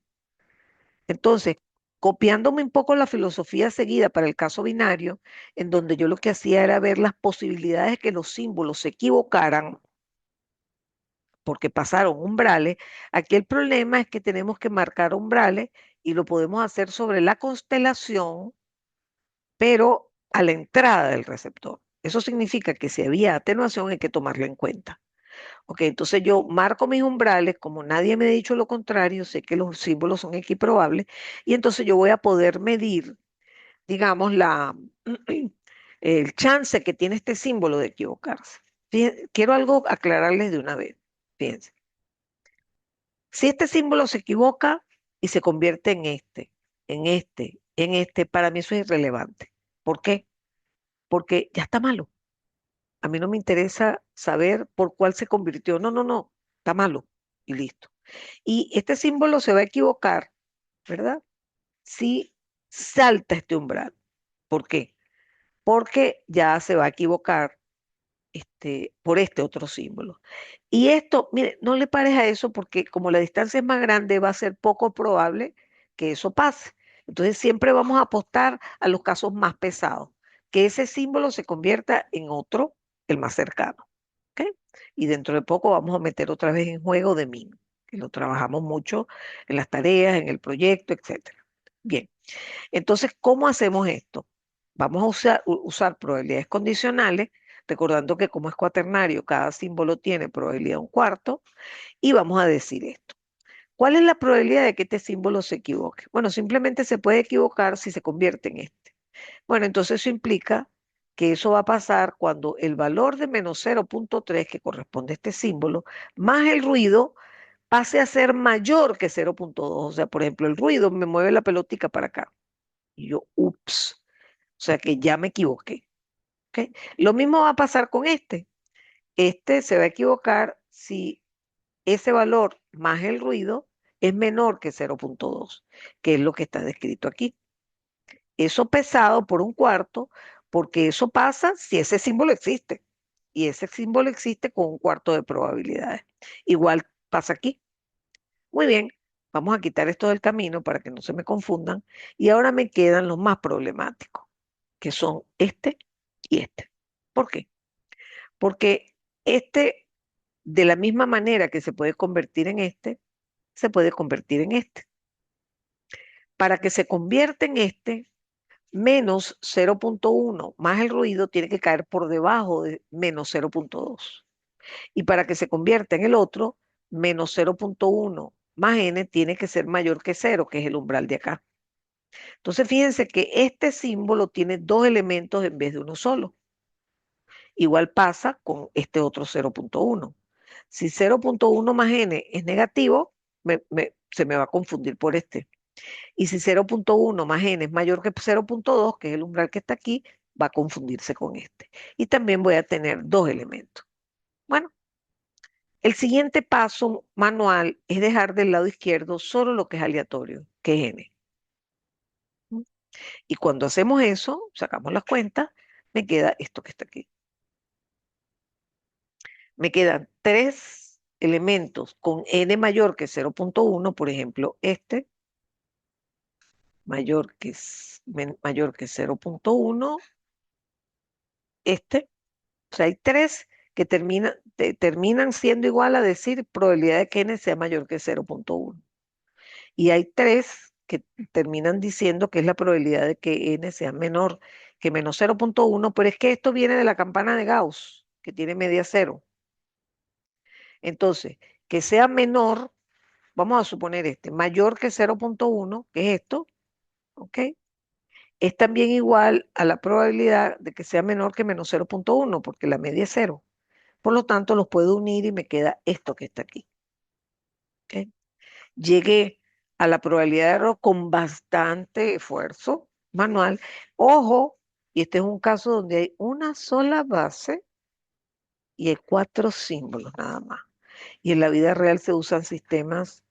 Entonces, copiándome un poco la filosofía seguida para el caso binario, en donde yo lo que hacía era ver las posibilidades de que los símbolos se equivocaran porque pasaron umbrales, aquí el problema es que tenemos que marcar umbrales y lo podemos hacer sobre la constelación, pero a la entrada del receptor. Eso significa que si había atenuación hay que tomarlo en cuenta. Ok, entonces yo marco mis umbrales, como nadie me ha dicho lo contrario, sé que los símbolos son equiprobables, y entonces yo voy a poder medir, digamos, el chance que tiene este símbolo de equivocarse. Quiero algo aclararles de una vez. Fíjense, si este símbolo se equivoca y se convierte en este, para mí eso es irrelevante. ¿Por qué? Porque ya está malo. A mí no me interesa saber por cuál se convirtió. No, no, no, está malo y listo. Y este símbolo se va a equivocar, ¿verdad? Si salta este umbral. ¿Por qué? Porque ya se va a equivocar por este otro símbolo. Y esto, mire, no le pares a eso porque como la distancia es más grande, va a ser poco probable que eso pase. Entonces siempre vamos a apostar a los casos más pesados, que ese símbolo se convierta en otro, el más cercano. ¿Ok? Y dentro de poco vamos a meter otra vez en juego de min, que lo trabajamos mucho en las tareas, en el proyecto, etcétera. Bien, entonces, ¿cómo hacemos esto? Vamos a usar probabilidades condicionales, recordando que como es cuaternario, cada símbolo tiene probabilidad un cuarto, y vamos a decir esto. ¿Cuál es la probabilidad de que este símbolo se equivoque? Bueno, simplemente se puede equivocar si se convierte en este. Bueno, entonces eso implica que eso va a pasar cuando el valor de menos 0.3 que corresponde a este símbolo, más el ruido, pase a ser mayor que 0.2. O sea, por ejemplo, el ruido me mueve la pelotica para acá. Y yo, ups, o sea que ya me equivoqué. ¿Ok? Lo mismo va a pasar con este. Este se va a equivocar si ese valor más el ruido es menor que 0.2, que es lo que está descrito aquí. Eso pesado por un cuarto, porque eso pasa si ese símbolo existe. Y ese símbolo existe con un cuarto de probabilidades. Igual pasa aquí. Muy bien, vamos a quitar esto del camino para que no se me confundan. Y ahora me quedan los más problemáticos, que son este y este. ¿Por qué? Porque este, de la misma manera que se puede convertir en este, se puede convertir en este. Para que se convierta en este, menos 0.1 más el ruido tiene que caer por debajo de menos 0.2. Y para que se convierta en el otro, menos 0.1 más n tiene que ser mayor que 0, que es el umbral de acá. Entonces, fíjense que este símbolo tiene dos elementos en vez de uno solo. Igual pasa con este otro 0.1. Si 0.1 más n es negativo, se me va a confundir por este. Y si 0.1 más n es mayor que 0.2, que es el umbral que está aquí, va a confundirse con este. Y también voy a tener dos elementos. Bueno, el siguiente paso manual es dejar del lado izquierdo solo lo que es aleatorio, que es n. Y cuando hacemos eso, sacamos las cuentas, me queda esto que está aquí. Me quedan tres elementos con n mayor que 0.1, por ejemplo, este mayor que 0.1, este O sea, hay tres que terminan siendo igual a decir probabilidad de que n sea mayor que 0,1. Y hay tres que terminan diciendo que es la probabilidad de que n sea menor que menos 0,1, pero es que esto viene de la campana de Gauss, que tiene media cero. Entonces, que sea menor, vamos a suponer mayor que 0,1, que es esto, ¿ok? Es también igual a la probabilidad de que sea menor que menos 0,1, porque la media es cero. Por lo tanto, los puedo unir y me queda esto que está aquí, ¿ok? Llegué a la probabilidad de error con bastante esfuerzo manual. Ojo, y este es un caso donde hay una sola base y hay cuatro símbolos nada más. Y en la vida real se usan sistemas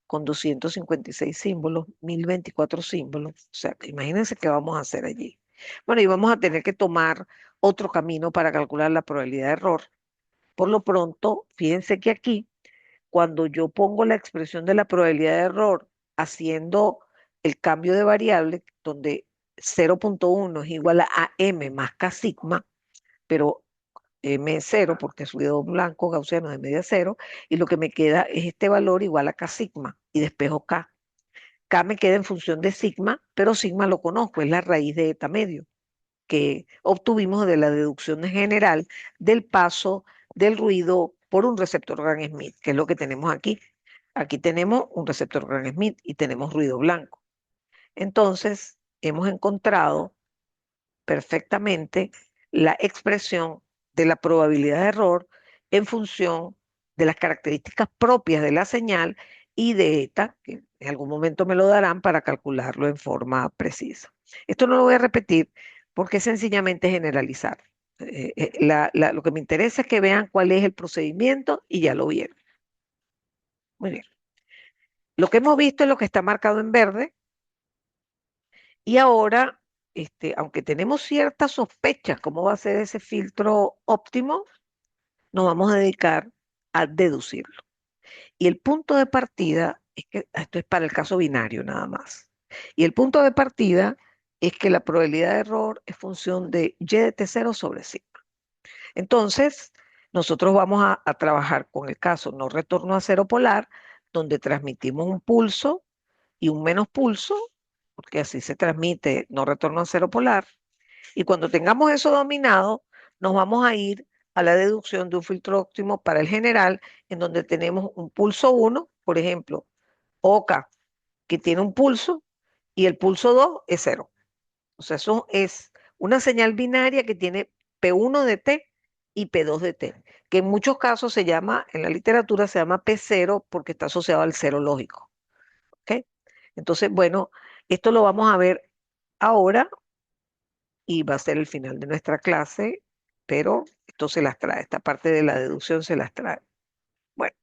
con 256 símbolos, 1024 símbolos. O sea, imagínense qué vamos a hacer allí. Bueno, y vamos a tener que tomar otro camino para calcular la probabilidad de error. Por lo pronto, fíjense que aquí, cuando yo pongo la expresión de la probabilidad de error haciendo el cambio de variable, donde 0,1 es igual a m más k sigma, pero m es cero porque es ruido blanco gaussiano de media cero, y lo que me queda es este valor igual a k sigma, y despejo k. K me queda en función de sigma, pero sigma lo conozco, es la raíz de eta medio que obtuvimos de la deducción general del paso del ruido por un receptor Gram-Schmidt, que es lo que tenemos aquí. Aquí tenemos un receptor Gram-Schmidt y tenemos ruido blanco. Entonces, hemos encontrado perfectamente la expresión de la probabilidad de error en función de las características propias de la señal y de eta, que en algún momento me lo darán para calcularlo en forma precisa. Esto no lo voy a repetir porque es sencillamente generalizar. Lo que me interesa es que vean cuál es el procedimiento y ya lo vieron. Muy bien. Lo que hemos visto es lo que está marcado en verde y ahora, aunque tenemos ciertas sospechas cómo va a ser ese filtro óptimo, nos vamos a dedicar a deducirlo. Y el punto de partida es que esto es para el caso binario nada más. Y el punto de partida es que la probabilidad de error es función de y de t0 sobre sigma. Entonces, nosotros vamos a trabajar con el caso no retorno a cero polar, donde transmitimos un pulso y un menos pulso, porque así se transmite no retorno a cero polar. Y cuando tengamos eso dominado, nos vamos a ir a la deducción de un filtro óptimo para el general, en donde tenemos un pulso 1, por ejemplo, OK, que tiene un pulso, y el pulso 2 es 0. O sea, eso es una señal binaria que tiene P1 de T y P2 de T, que en muchos casos se llama, en la literatura se llama P0 porque está asociado al cero lógico. ¿Ok? Entonces, bueno, esto lo vamos a ver ahora y va a ser el final de nuestra clase, pero esto se las trae, esta parte de la deducción se las trae. Bueno,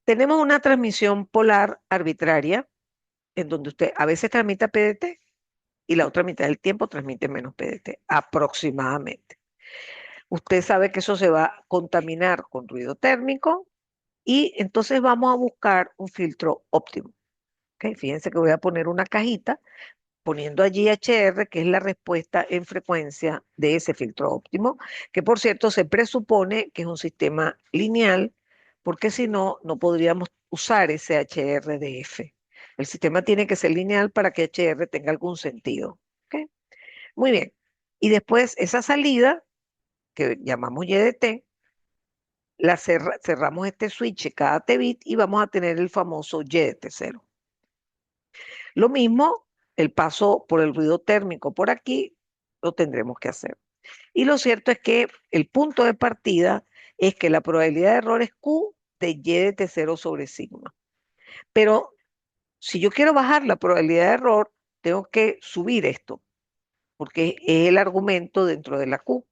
tenemos una transmisión polar arbitraria en donde usted a veces transmite PDT y la otra mitad del tiempo transmite menos PDT, aproximadamente. Usted sabe que eso se va a contaminar con ruido térmico y entonces vamos a buscar un filtro óptimo. ¿Okay? Fíjense que voy a poner una cajita poniendo allí HR, que es la respuesta en frecuencia de ese filtro óptimo, que por cierto se presupone que es un sistema lineal, porque si no, no podríamos usar ese HRDF. El sistema tiene que ser lineal para que HR tenga algún sentido. ¿Okay? Muy bien. Y después esa salida, que llamamos YDT, cerramos este switch cada T bit y vamos a tener el famoso YDT0. Lo mismo, el paso por el ruido térmico por aquí, lo tendremos que hacer. Y lo cierto es que el punto de partida es que la probabilidad de error es Q de Y de T0 sobre sigma. Pero si yo quiero bajar la probabilidad de error, tengo que subir esto, porque es el argumento dentro de la Q,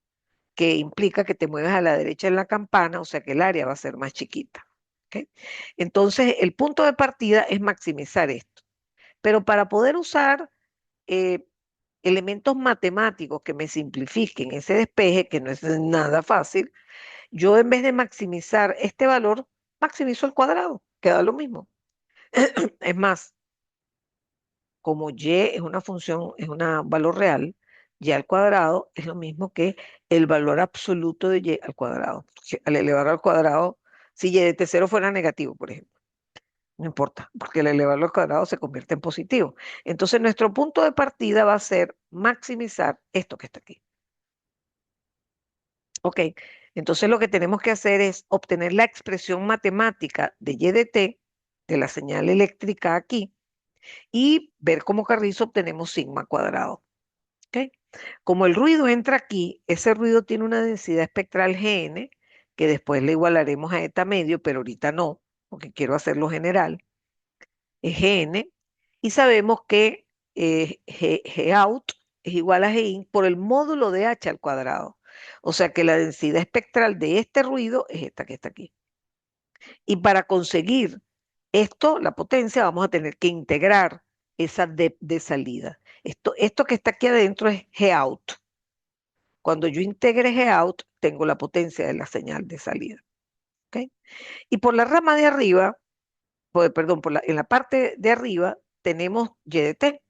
que implica que te mueves a la derecha en la campana, o sea que el área va a ser más chiquita. ¿Okay? Entonces, el punto de partida es maximizar esto. Pero para poder usar eh, elementos matemáticos que me simplifiquen ese despeje, que no es nada fácil, yo en vez de maximizar este valor, maximizo el cuadrado, queda lo mismo. Es más, como y es una función, es un valor real, y al cuadrado es lo mismo que el valor absoluto de y al cuadrado. Porque al elevar al cuadrado, si y de t0 fuera negativo, por ejemplo, no importa, porque al elevarlo al cuadrado se convierte en positivo. Entonces nuestro punto de partida va a ser maximizar esto que está aquí. Ok, entonces lo que tenemos que hacer es obtener la expresión matemática de y de t, de la señal eléctrica aquí, y ver cómo carrizo obtenemos sigma cuadrado. ¿Ok? Como el ruido entra aquí, ese ruido tiene una densidad espectral Gn, que después le igualaremos a eta medio, pero ahorita no, porque quiero hacerlo general, es Gn, y sabemos que G out es igual a Gin por el módulo de H al cuadrado. O sea que la densidad espectral de este ruido es esta que está aquí. Y para conseguir esto, la potencia, vamos a tener que integrar esa de salida. Esto que está aquí adentro es G out. Cuando yo integre G out, tengo la potencia de la señal de salida. ¿Ok? Y por la rama de arriba, perdón, en la parte de arriba tenemos Y de T.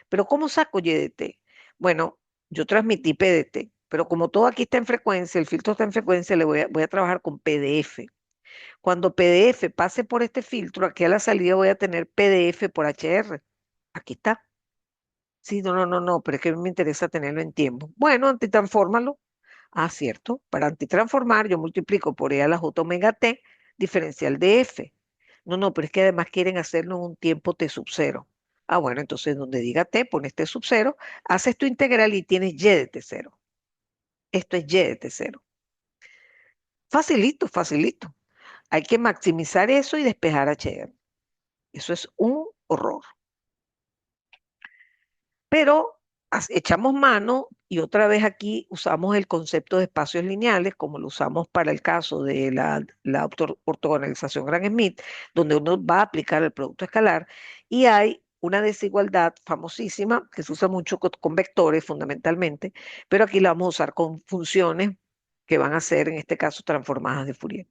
Pero ¿cómo saco Y de T? Bueno, yo transmití P de T, pero como todo aquí está en frecuencia, el filtro está en frecuencia, voy a trabajar con PDF. Cuando PDF pase por este filtro, aquí a la salida voy a tener PDF por HR. Aquí está. Sí, no, no, no, no, pero es que me interesa tenerlo en tiempo. Bueno, antitransfórmalo. Ah, cierto. Para antitransformar, yo multiplico por E a la J omega T, diferencial de F. No, no, pero es que además quieren hacerlo en un tiempo T sub cero. Ah, bueno, entonces donde diga T, pones T sub cero, haces tu integral y tienes Y de T cero. Esto es Y de T cero. Facilito, facilito. Hay que maximizar eso y despejar HR. Eso es un horror. Pero echamos mano y otra vez aquí usamos el concepto de espacios lineales, como lo usamos para el caso de la ortogonalización Gram-Schmidt, donde uno va a aplicar el producto escalar, y hay una desigualdad famosísima que se usa mucho con vectores fundamentalmente, pero aquí la vamos a usar con funciones que van a ser, en este caso, transformadas de Fourier.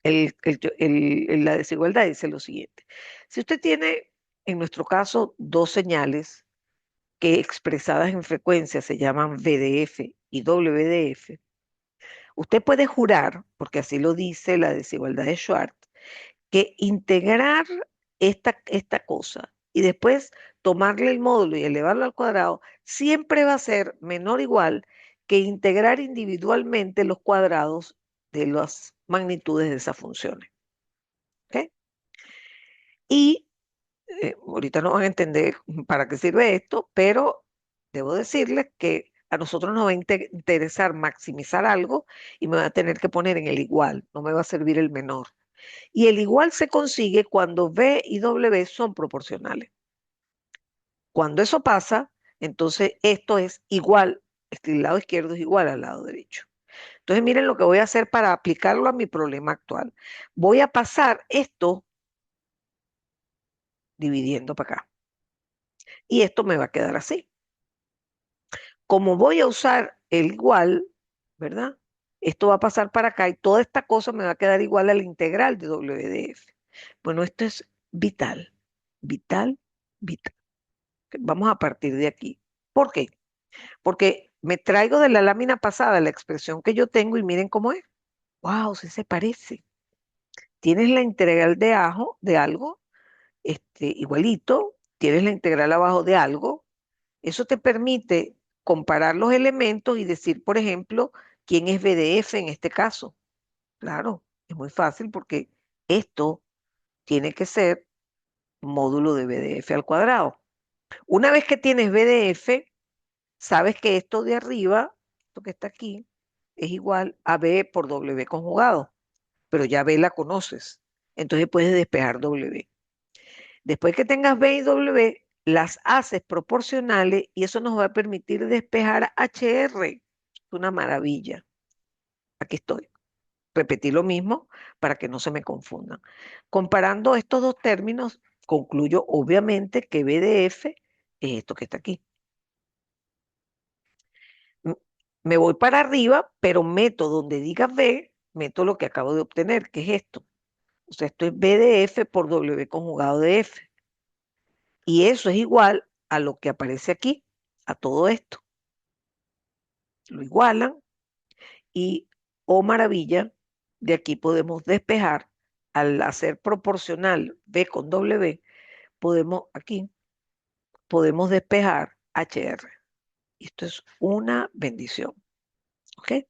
La desigualdad dice lo siguiente. Si usted tiene, en nuestro caso, dos señales, que expresadas en frecuencia se llaman VDF y WDF, usted puede jurar, porque así lo dice la desigualdad de Schwartz, que integrar esta cosa y después tomarle el módulo y elevarlo al cuadrado siempre va a ser menor o igual que integrar individualmente los cuadrados de las magnitudes de esas funciones. ¿Ok? Y ahorita no van a entender para qué sirve esto, pero debo decirles que a nosotros nos va a interesar maximizar algo y me va a tener que poner en el igual, no me va a servir el menor. Y el igual se consigue cuando V y W son proporcionales. Cuando eso pasa, entonces esto es igual, el lado izquierdo es igual al lado derecho. Entonces miren lo que voy a hacer para aplicarlo a mi problema actual. Voy a pasar esto dividiendo para acá. Y esto me va a quedar así. Como voy a usar el igual, ¿verdad? Esto va a pasar para acá y toda esta cosa me va a quedar igual a la integral de WDF. Bueno, esto es vital, vital, vital. Vamos a partir de aquí. ¿Por qué? Porque me traigo de la lámina pasada la expresión que yo tengo y miren cómo es. Wow, sí se parece. Tienes la integral de algo, igualito, tienes la integral abajo de algo. Eso te permite comparar los elementos y decir, por ejemplo, quién es BDF en este caso. Claro, es muy fácil porque esto tiene que ser módulo de BDF al cuadrado. Una vez que tienes BDF, sabes que esto de arriba, esto que está aquí, es igual a B por W conjugado, pero ya B la conoces. Entonces puedes despejar W. Después que tengas B y W, las haces proporcionales y eso nos va a permitir despejar HR. Es una maravilla. Aquí estoy. Repetí lo mismo para que no se me confundan. Comparando estos dos términos, concluyo obviamente que BDF es esto que está aquí. M- Me voy para arriba, pero meto donde diga B, meto lo que acabo de obtener, que es esto. O sea, esto es B de F por W conjugado de F. Y eso es igual a lo que aparece aquí, a todo esto. Lo igualan y, oh maravilla, de aquí podemos despejar, al hacer proporcional B con W, podemos, aquí, podemos despejar HR. Esto es una bendición, ¿ok?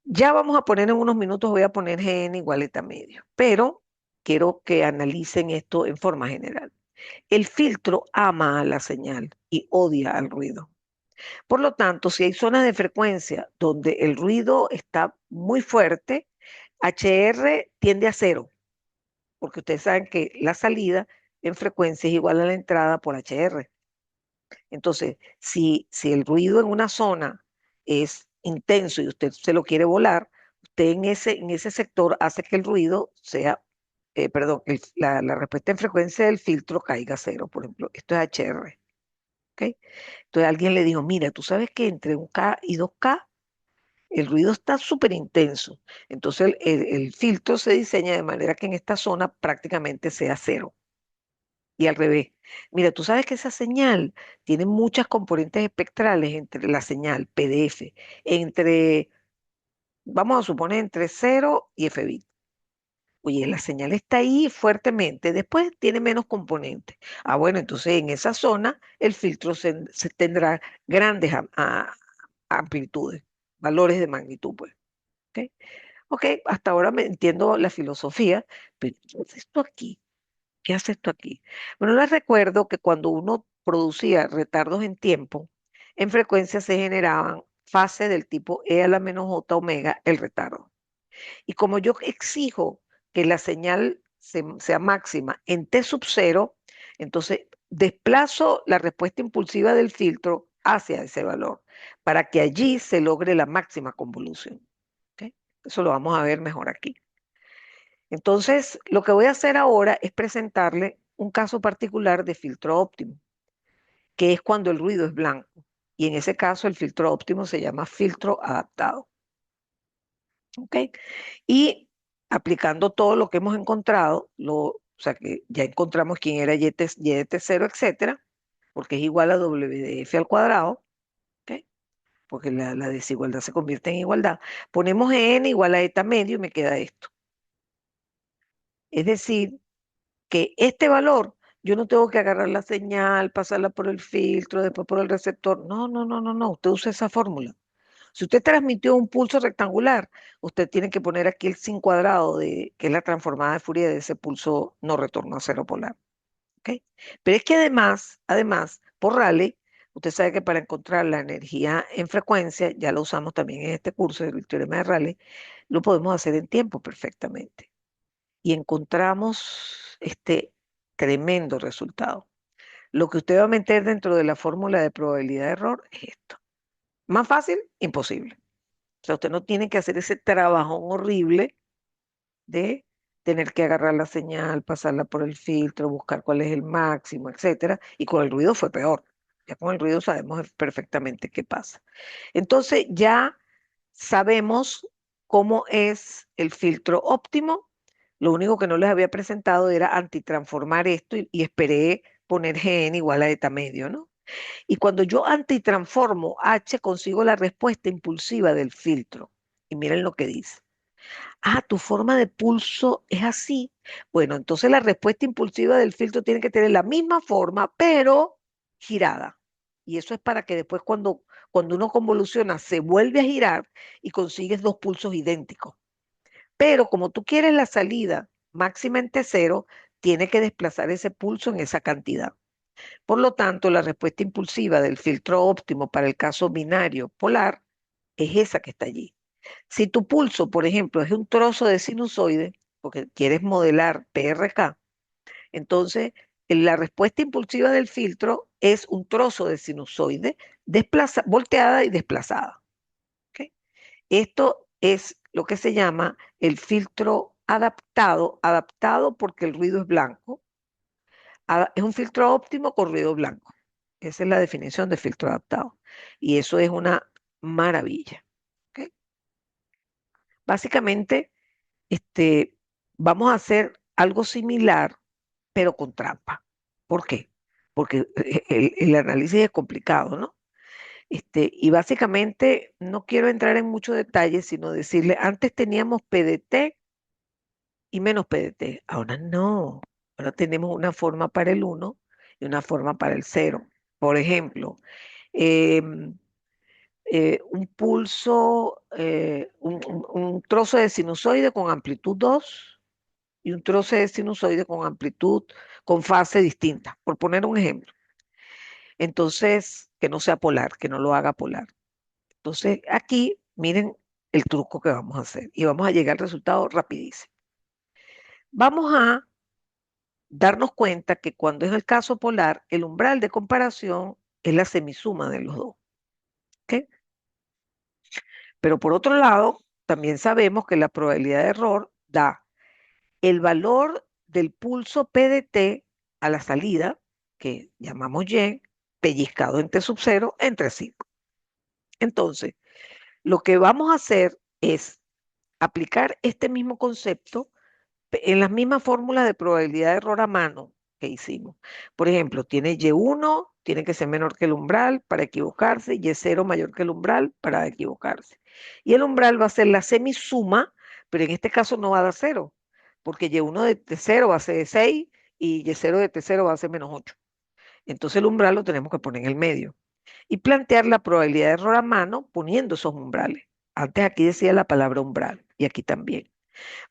Ya vamos a poner en unos minutos, voy a poner GN igual eta medio, pero quiero que analicen esto en forma general. El filtro ama a la señal y odia al ruido. Por lo tanto, si hay zonas de frecuencia donde el ruido está muy fuerte, HR tiende a cero, porque ustedes saben que la salida en frecuencia es igual a la entrada por HR. Entonces, si el ruido en una zona es intenso y usted se lo quiere volar, usted en ese sector hace que el ruido sea, perdón, la respuesta en frecuencia del filtro caiga a cero, por ejemplo. Esto es HR. ¿Ok? Entonces alguien le dijo, mira, tú sabes que entre 1K y 2K el ruido está súper intenso. Entonces el filtro se diseña de manera que en esta zona prácticamente sea cero. Y al revés. Mira, tú sabes que esa señal tiene muchas componentes espectrales entre la señal PDF, entre, vamos a suponer, entre cero y F bit. Oye, la señal está ahí fuertemente, después tiene menos componentes. Ah, bueno, entonces en esa zona el filtro se tendrá grandes amplitudes, valores de magnitud, pues. ¿Ok? Ok, hasta ahora me entiendo la filosofía, pero ¿qué hace esto aquí? ¿Qué hace esto aquí? Bueno, les recuerdo que cuando uno producía retardos en tiempo, en frecuencia se generaban fases del tipo E a la menos J omega el retardo. Y como yo exijo que la señal sea máxima en T sub cero, entonces desplazo la respuesta impulsiva del filtro hacia ese valor para que allí se logre la máxima convolución. ¿Ok? Eso lo vamos a ver mejor aquí. Entonces, lo que voy a hacer ahora es presentarle un caso particular de filtro óptimo, que es cuando el ruido es blanco. Y en ese caso, el filtro óptimo se llama filtro adaptado. ¿Ok? Y aplicando todo lo que hemos encontrado, o sea que ya encontramos quién era YT0, etcétera, porque es igual a WDF al cuadrado, ¿ok? Porque la desigualdad se convierte en igualdad. Ponemos N igual a eta medio y me queda esto. Es decir, que este valor, yo no tengo que agarrar la señal, pasarla por el filtro, después por el receptor. No, no, no, no, no. Usted usa esa fórmula. Si usted transmitió un pulso rectangular, usted tiene que poner aquí el sin cuadrado, que es la transformada de Fourier de ese pulso no retorno a cero polar. ¿Ok? Pero es que además, por Rayleigh, usted sabe que para encontrar la energía en frecuencia, ya lo usamos también en este curso del teorema de Rayleigh, lo podemos hacer en tiempo perfectamente. Y encontramos este tremendo resultado. Lo que usted va a meter dentro de la fórmula de probabilidad de error es esto. Más fácil, imposible. O sea, usted no tiene que hacer ese trabajón horrible de tener que agarrar la señal, pasarla por el filtro, buscar cuál es el máximo, etcétera. Y con el ruido fue peor. Ya con el ruido sabemos perfectamente qué pasa. Entonces ya sabemos cómo es el filtro óptimo. Lo único que no les había presentado era antitransformar esto y esperé poner Gn igual a eta medio, ¿no? Y cuando yo antitransformo H, consigo la respuesta impulsiva del filtro. Y miren lo que dice. Ah, tu forma de pulso es así. Bueno, entonces la respuesta impulsiva del filtro tiene que tener la misma forma, pero girada. Y eso es para que después cuando uno convoluciona se vuelve a girar y consigues dos pulsos idénticos. Pero como tú quieres la salida máxima en T0, tiene que desplazar ese pulso en esa cantidad. Por lo tanto, la respuesta impulsiva del filtro óptimo para el caso binario polar es esa que está allí. Si tu pulso, por ejemplo, es un trozo de sinusoide, porque quieres modelar PRK, entonces la respuesta impulsiva del filtro es un trozo de sinusoide volteada y desplazada. ¿Ok? Esto es lo que se llama el filtro adaptado, adaptado porque el ruido es blanco. Es un filtro óptimo con ruido blanco. Esa es la definición de filtro adaptado. Y eso es una maravilla. ¿Ok? Básicamente, vamos a hacer algo similar, pero con trampa. ¿Por qué? porque el análisis es complicado, ¿no? Y básicamente no quiero entrar en muchos detalles, sino decirle, antes teníamos PDT y menos PDT, ahora no, ahora tenemos una forma para el uno y una forma para el cero. Por ejemplo, em, un pulso, un trozo de sinusoide con amplitud 2 y un trozo de sinusoide con amplitud, con fase distinta, por poner un ejemplo. Entonces, que no sea polar, que no lo haga polar. Entonces, aquí, miren el truco que vamos a hacer y vamos a llegar al resultado rapidísimo. Vamos a darnos cuenta que cuando es el caso polar, el umbral de comparación es la semisuma de los dos. ¿Ok? Pero por otro lado, también sabemos que la probabilidad de error da el valor del pulso PDT a la salida, que llamamos Y, pellizcado en T sub 0, entre 5. Entonces, lo que vamos a hacer es aplicar este mismo concepto en las mismas fórmulas de probabilidad de error a mano que hicimos. Por ejemplo, tiene Y1, tiene que ser menor que el umbral para equivocarse, Y0 mayor que el umbral para equivocarse. Y el umbral va a ser la semisuma, pero en este caso no va a dar 0, porque Y1 de T0 va a ser 6 y Y0 de T0 va a ser -8. Entonces el umbral lo tenemos que poner en el medio y plantear la probabilidad de error a mano poniendo esos umbrales. Antes aquí decía la palabra umbral y aquí también.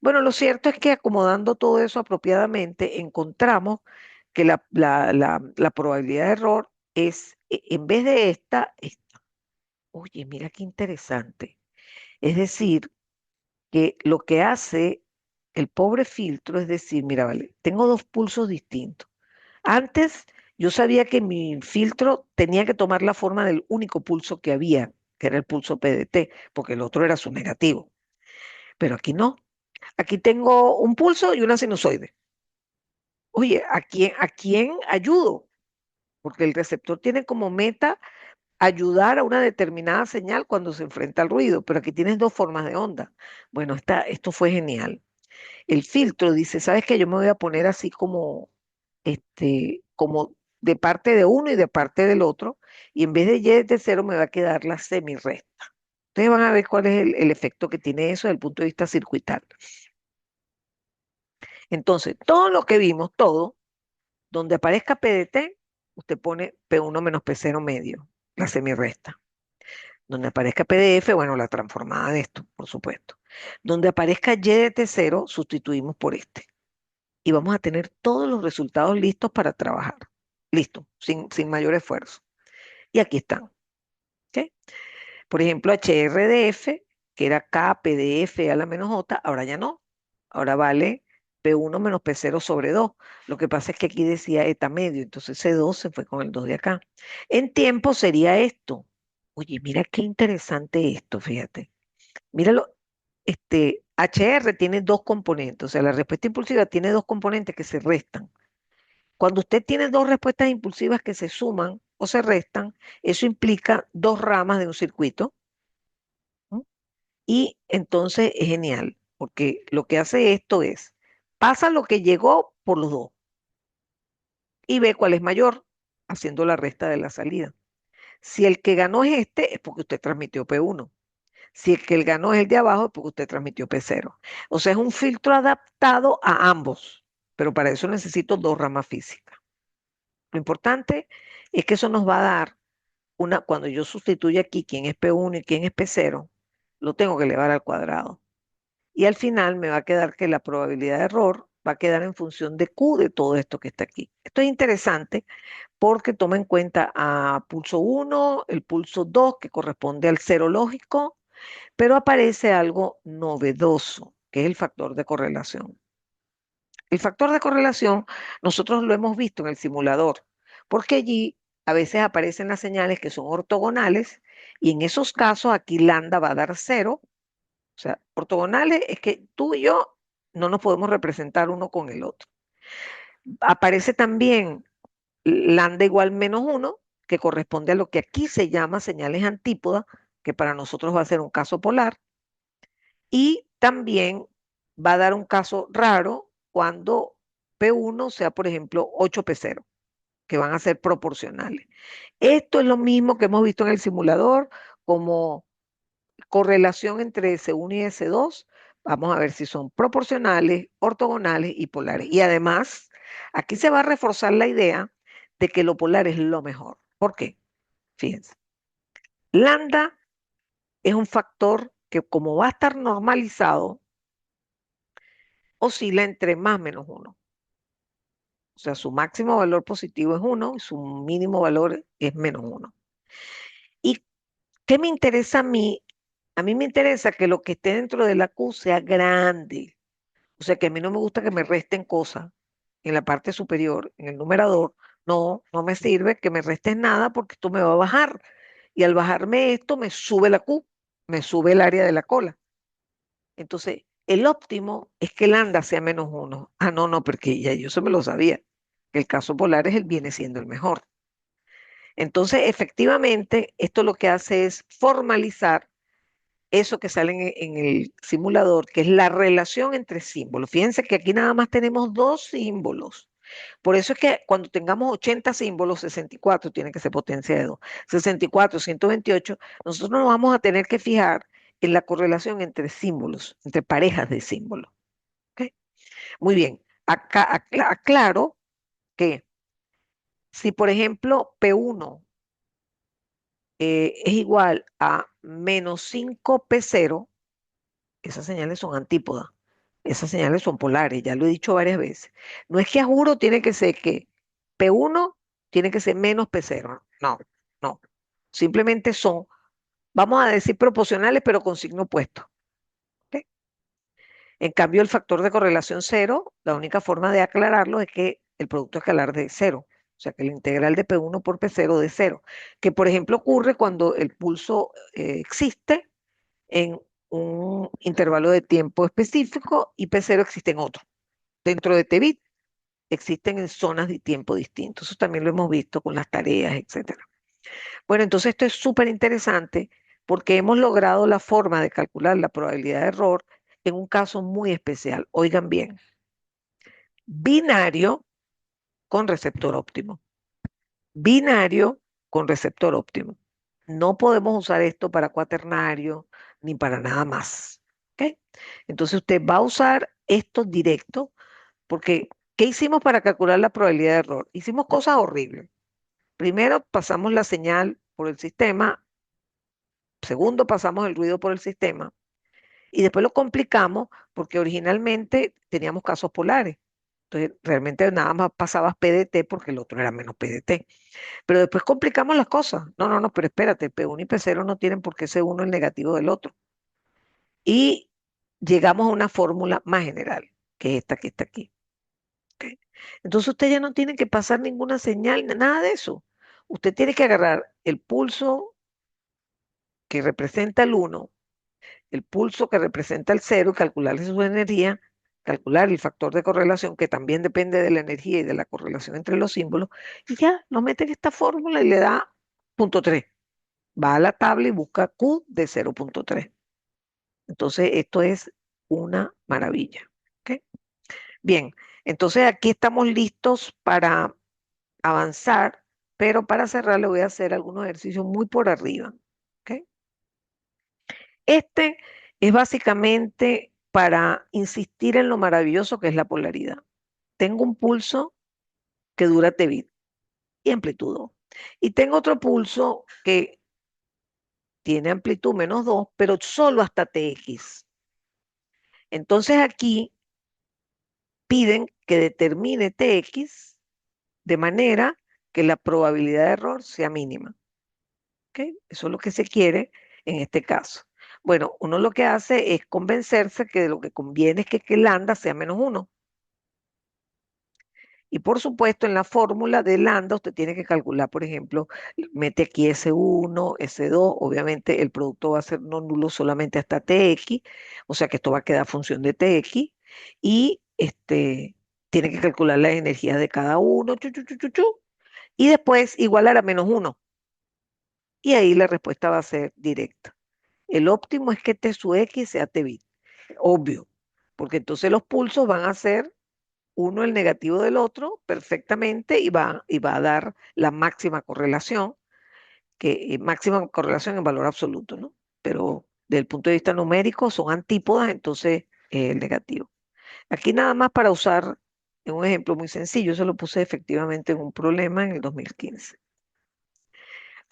Bueno, lo cierto es que acomodando todo eso apropiadamente, encontramos que la probabilidad de error es, en vez de esta. Oye, mira qué interesante. Es decir, que lo que hace el pobre filtro es decir, mira, vale, tengo dos pulsos distintos. Antes yo sabía que mi filtro tenía que tomar la forma del único pulso que había, que era el pulso PDT, porque el otro era su negativo. Pero aquí no. Aquí tengo un pulso y una sinusoide. Oye, ¿a quién ayudo? Porque el receptor tiene como meta ayudar a una determinada señal cuando se enfrenta al ruido, pero aquí tienes dos formas de onda. Bueno, esto fue genial. El filtro dice, ¿sabes qué? Yo me voy a poner así como de parte de uno y de parte del otro, y en vez de y de cero me va a quedar la semirrecta. Ustedes van a ver cuál es el efecto que tiene eso desde el punto de vista circuital. Entonces, todo lo que vimos, todo, donde aparezca PDT, usted pone P1 menos P0 medio, la semirresta. Donde aparezca PDF, bueno, la transformada de esto, por supuesto. Donde aparezca Y de T0, sustituimos por este. Y vamos a tener todos los resultados listos para trabajar. Listo, sin mayor esfuerzo. Y aquí están. ¿Ok? Por ejemplo, HRDF, que era K, PDF a la menos J, ahora ya no. Ahora vale P1 menos P0 sobre 2. Lo que pasa es que aquí decía eta medio, entonces C2 se fue con el 2 de acá. En tiempo sería esto. Oye, mira qué interesante esto, fíjate. Míralo, HR tiene dos componentes, o sea, la respuesta impulsiva tiene dos componentes que se restan. Cuando usted tiene dos respuestas impulsivas que se suman o se restan, eso implica dos ramas de un circuito. ¿No? Y entonces es genial, porque lo que hace esto es, pasa lo que llegó por los dos y ve cuál es mayor, haciendo la resta de la salida. Si el que ganó es este, es porque usted transmitió P1. Si el que ganó es el de abajo, es porque usted transmitió P0. O sea, es un filtro adaptado a ambos, pero para eso necesito dos ramas físicas. Lo importante es que eso nos va a dar cuando yo sustituya aquí quién es P1 y quién es P0, lo tengo que elevar al cuadrado. Y al final me va a quedar que la probabilidad de error va a quedar en función de Q de todo esto que está aquí. Esto es interesante porque toma en cuenta a pulso 1, el pulso 2 que corresponde al cero lógico, pero aparece algo novedoso, que es el factor de correlación. El factor de correlación nosotros lo hemos visto en el simulador, porque allí a veces aparecen las señales que son ortogonales y en esos casos aquí lambda va a dar 0. O sea, ortogonales es que tú y yo no nos podemos representar uno con el otro. Aparece también lambda igual -1, que corresponde a lo que aquí se llama señales antípodas, que para nosotros va a ser un caso polar. Y también va a dar un caso raro cuando P1 sea, por ejemplo, 8P0. que van a ser proporcionales. Esto es lo mismo que hemos visto en el simulador como correlación entre S1 y S2. Vamos a ver si son proporcionales, ortogonales y polares. Y además, aquí se va a reforzar la idea de que lo polar es lo mejor. ¿Por qué? Fíjense. Lambda es un factor que como va a estar normalizado, oscila entre más menos uno. O sea, su máximo valor positivo es uno y su mínimo valor es menos uno. ¿Y qué me interesa a mí? A mí me interesa que lo que esté dentro de la Q sea grande. O sea, que a mí no me gusta que me resten cosas en la parte superior, en el numerador. No, no me sirve que me restes nada porque esto me va a bajar. Y al bajarme esto, me sube la Q, me sube el área de la cola. Entonces, el óptimo es que el lambda sea menos uno. Ah, no, no, porque ya yo eso me lo sabía. El caso polar es el viene siendo el mejor. Entonces, efectivamente, esto lo que hace es formalizar eso que sale en el simulador, que es la relación entre símbolos. Fíjense que aquí nada más tenemos dos símbolos. Por eso es que cuando tengamos 80 símbolos, 64 tiene que ser potencia de 2, 64, 128, nosotros nos vamos a tener que fijar en la correlación entre símbolos, entre parejas de símbolos. ¿Ok? Muy bien, acá aclaro que si por ejemplo P1 es igual a menos 5P0, esas señales son antípodas, esas señales son polares, ya lo he dicho varias veces. No es que a juro tiene que ser que P1 tiene que ser menos P0, no, no. Simplemente son, vamos a decir proporcionales, pero con signo opuesto. ¿Ok? En cambio, el factor de correlación cero, la única forma de aclararlo es que el producto escalar de cero, o sea que el integral de P1 por P0 de cero, que por ejemplo ocurre cuando el pulso existe en un intervalo de tiempo específico y P0 existe en otro. Dentro de TBIT existen en zonas de tiempo distintos. Eso también lo hemos visto con las tareas, etcétera. Bueno, entonces esto es súper interesante porque hemos logrado la forma de calcular la probabilidad de error en un caso muy especial. Oigan bien, binario con receptor óptimo. Binario con receptor óptimo. No podemos usar esto para cuaternario ni para nada más. ¿Ok? Entonces usted va a usar esto directo porque ¿qué hicimos para calcular la probabilidad de error? Hicimos cosas horribles. Primero pasamos la señal por el sistema, segundo pasamos el ruido por el sistema y después lo complicamos porque originalmente teníamos casos polares. Entonces realmente nada más pasabas PDT porque el otro era menos PDT. Pero después complicamos las cosas. No, no, no, pero espérate, P1 y P0 no tienen por qué ser uno el negativo del otro. Y llegamos a una fórmula más general, que es esta que está aquí. ¿Ok? Entonces usted ya no tiene que pasar ninguna señal, nada de eso. Usted tiene que agarrar el pulso que representa el 1, el pulso que representa el 0, calcularle su energía, calcular el factor de correlación, que también depende de la energía y de la correlación entre los símbolos, y ya lo mete en esta fórmula y le da punto 3. Va a la tabla y busca Q de 0.3. Entonces, esto es una maravilla. ¿Ok? Bien, entonces aquí estamos listos para avanzar, pero para cerrar le voy a hacer algunos ejercicios muy por arriba. ¿Ok? Este es básicamente para insistir en lo maravilloso que es la polaridad. Tengo un pulso que dura T bit y amplitud 2. Y tengo otro pulso que tiene amplitud menos 2, pero solo hasta Tx. Entonces aquí piden que determine Tx de manera que la probabilidad de error sea mínima. ¿Ok? Eso es lo que se quiere en este caso. Bueno, uno lo que hace es convencerse que lo que conviene es que el lambda sea menos uno. Y por supuesto, en la fórmula de lambda usted tiene que calcular, por ejemplo, mete aquí S1, S2, obviamente el producto va a ser no nulo solamente hasta Tx, o sea que esto va a quedar función de Tx, y tiene que calcular las energías de cada uno, y después igualar a menos uno. Y ahí la respuesta va a ser directa. El óptimo es que T sub X sea T bit, obvio, porque entonces los pulsos van a ser uno el negativo del otro perfectamente y va a dar la máxima correlación, máxima correlación en valor absoluto, ¿no? Pero desde el punto de vista numérico son antípodas, entonces el negativo. Aquí nada más para usar en un ejemplo muy sencillo, eso lo puse efectivamente en un problema en el 2015.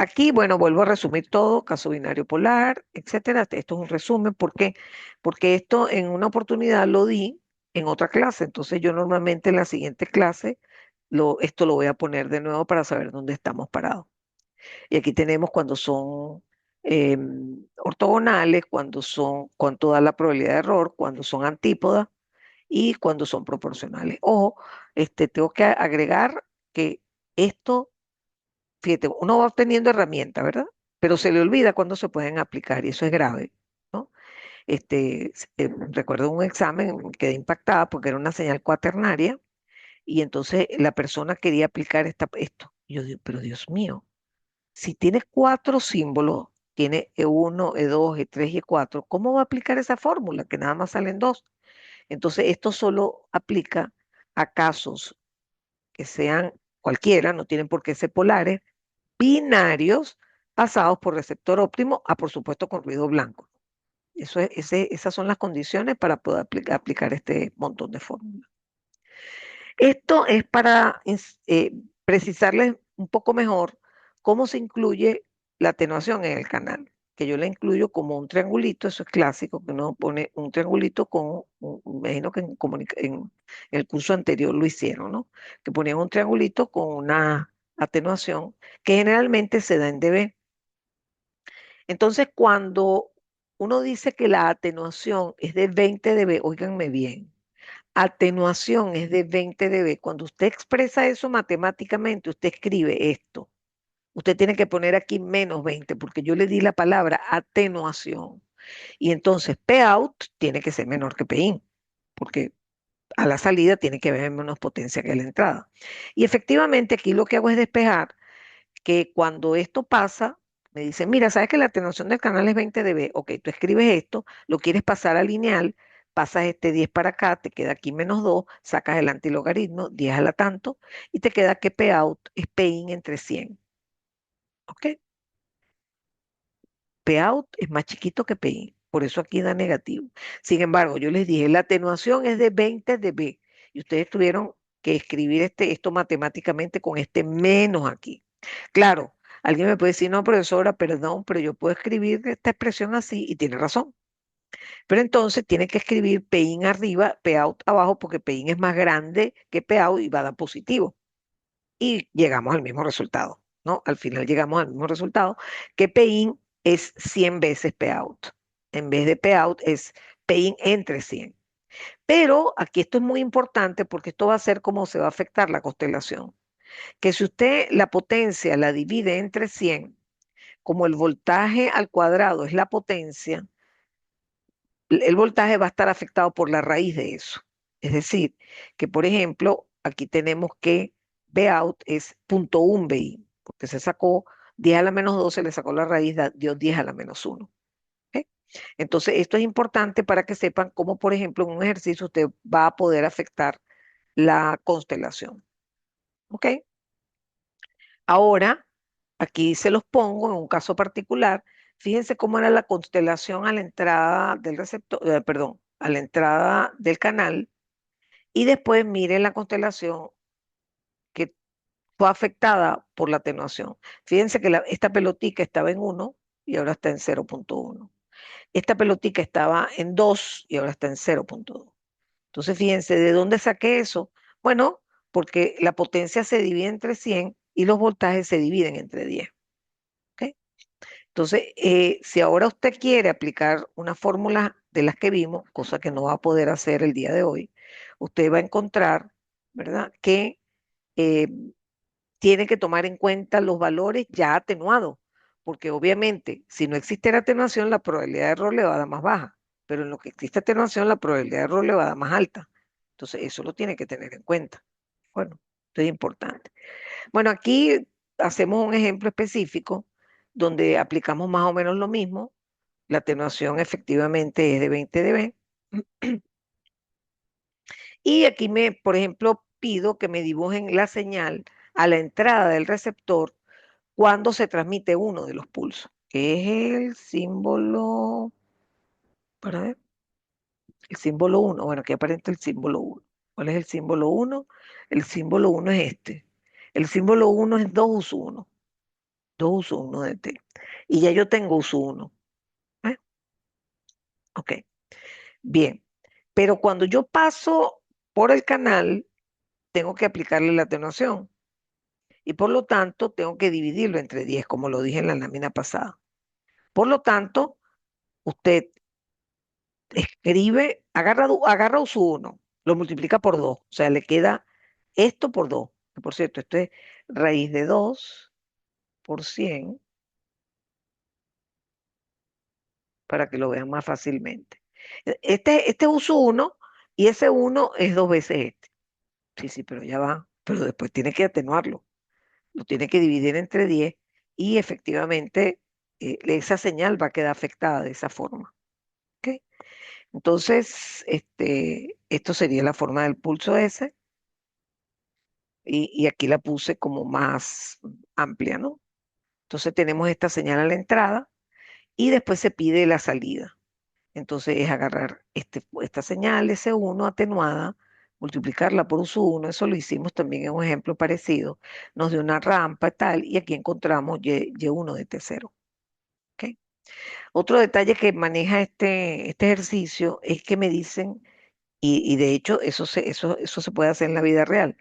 Aquí, bueno, vuelvo a resumir todo, caso binario polar, etcétera. Esto es un resumen. ¿Por qué? Porque esto en una oportunidad lo di en otra clase. Entonces yo normalmente en la siguiente clase esto lo voy a poner de nuevo para saber dónde estamos parados. Y aquí tenemos cuando son ortogonales, cuánto da la probabilidad de error, cuando son antípodas y cuando son proporcionales. Ojo, tengo que agregar que esto, fíjate, uno va obteniendo herramientas, ¿verdad? Pero se le olvida cuándo se pueden aplicar y eso es grave, ¿no? Recuerdo un examen, quedé impactada porque era una señal cuaternaria y entonces la persona quería aplicar esto. Y yo digo, pero Dios mío, si tiene cuatro símbolos, tiene E1, E2, E3 y E4, ¿cómo va a aplicar esa fórmula? Que nada más salen dos. Entonces, esto solo aplica a casos que sean cualquiera, no tienen por qué ser polares, binarios, pasados por receptor óptimo, por supuesto con ruido blanco. Esas son las condiciones para poder aplicar este montón de fórmulas. Esto es para precisarles un poco mejor cómo se incluye la atenuación en el canal, que yo la incluyo como un triangulito, eso es clásico, que uno pone un triangulito con, me imagino que en el curso anterior lo hicieron, ¿no? Que ponían un triangulito con una atenuación que generalmente se da en dB. Entonces, cuando uno dice que la atenuación es de 20 dB, óiganme bien, atenuación es de 20 dB. Cuando usted expresa eso matemáticamente, usted escribe esto. Usted tiene que poner aquí menos 20 porque yo le di la palabra atenuación. Y entonces P out tiene que ser menor que P in, porque a la salida tiene que haber menos potencia que a la entrada. Y efectivamente aquí lo que hago es despejar que cuando esto pasa, me dicen, mira, ¿sabes que la atenuación del canal es 20 dB? Ok, tú escribes esto, lo quieres pasar a lineal, pasas este 10 para acá, te queda aquí menos 2, sacas el antilogaritmo, 10 a la tanto, y te queda que P out es P in entre 100. ¿Ok? P out es más chiquito que P in, por eso aquí da negativo. Sin embargo, yo les dije, la atenuación es de 20 dB, y ustedes tuvieron que escribir esto matemáticamente con este menos aquí. Claro, alguien me puede decir, no, profesora, perdón, pero yo puedo escribir esta expresión así y tiene razón. Pero entonces tiene que escribir P in arriba, P out abajo, porque P in es más grande que P out y va a dar positivo. Y llegamos al mismo resultado, ¿no? Al final llegamos al mismo resultado, que P in es 100 veces P out. En vez de P out es P in entre 100. Pero aquí esto es muy importante porque esto va a ser cómo se va a afectar la constelación. Que si usted la potencia la divide entre 100, como el voltaje al cuadrado es la potencia, el voltaje va a estar afectado por la raíz de eso. Es decir, que por ejemplo, aquí tenemos que B out es 0.1 BI, porque se sacó 10 a la menos 2, se le sacó la raíz, dio 10 a la menos 1. ¿Ok? Entonces, esto es importante para que sepan cómo, por ejemplo, en un ejercicio usted va a poder afectar la constelación. ¿Ok? Ahora, aquí se los pongo en un caso particular. Fíjense cómo era la constelación a la entrada del receptor, perdón, a la entrada del canal. Y después miren la constelación que fue afectada por la atenuación. Fíjense que esta pelotica estaba en 1 y ahora está en 0.1. Esta pelotica estaba en 2 y ahora está en 0.2. Entonces, fíjense, ¿de dónde saqué eso? Bueno, porque la potencia se divide entre 100 y los voltajes se dividen entre 10. ¿Ok? Entonces, si ahora usted quiere aplicar una fórmula de las que vimos, cosa que no va a poder hacer el día de hoy, usted va a encontrar, ¿verdad?, que eh, tiene que tomar en cuenta los valores ya atenuados, porque obviamente si no existiera atenuación, la probabilidad de error le va a dar más baja, pero en lo que existe atenuación, la probabilidad de error le va a dar más alta. Entonces, eso lo tiene que tener en cuenta. Bueno, esto es importante. Bueno, aquí hacemos un ejemplo específico donde aplicamos más o menos lo mismo. La atenuación efectivamente es de 20 dB Y aquí por ejemplo, pido que me dibujen la señal a la entrada del receptor cuando se transmite uno de los pulsos, que es el símbolo, para ver, el símbolo uno. Bueno, aquí aparece el símbolo uno. ¿Cuál es el símbolo uno? El símbolo uno es este. El símbolo uno es 2 uso 1, 2 uso 1 de T. Y ya yo tengo uso 1. ¿Eh? Ok, bien. Pero cuando yo paso por el canal, tengo que aplicarle la atenuación. Y por lo tanto, tengo que dividirlo entre 10, como lo dije en la lámina pasada. Por lo tanto, usted escribe, agarra uso 1, lo multiplica por 2, o sea, le queda esto por 2. Que por cierto, esto es raíz de 2 por 100 para que lo vean más fácilmente. Este es uso 1 y ese uno es 2 veces este. Sí, sí, pero ya va. Pero después tiene que atenuarlo. Lo tiene que dividir entre 10 y efectivamente esa señal va a quedar afectada de esa forma. ¿Ok? Entonces, esto sería la forma del pulso S y aquí la puse como más amplia, ¿no? Entonces tenemos esta señal a la entrada y después se pide la salida. Entonces es agarrar esta señal S1 atenuada, multiplicarla por U1, eso lo hicimos también en un ejemplo parecido, nos dio una rampa y tal, y aquí encontramos Y1 de T0. ¿Ok? Otro detalle que maneja este ejercicio es que me dicen, y de hecho eso se puede hacer en la vida real.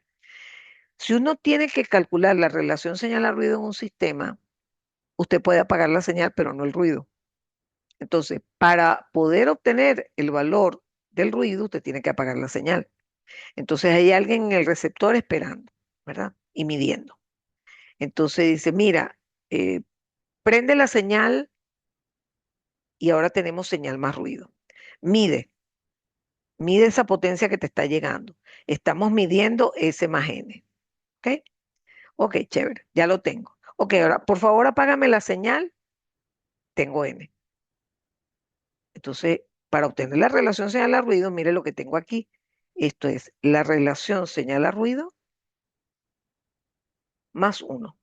Si uno tiene que calcular la relación señal-ruido en un sistema, usted puede apagar la señal, pero no el ruido. Entonces, para poder obtener el valor del ruido, usted tiene que apagar la señal. Entonces, hay alguien en el receptor esperando, ¿verdad? Y midiendo. Entonces dice, mira, eh, prende la señal y ahora tenemos señal más ruido. Mide, mide esa potencia que te está llegando. Estamos midiendo S más N. ¿Ok? Ok, chévere, ya lo tengo. Ok, ahora, por favor, apágame la señal, tengo N. Entonces, para obtener la relación señal a ruido, mire lo que tengo aquí. Esto es la relación señal a ruido más 1.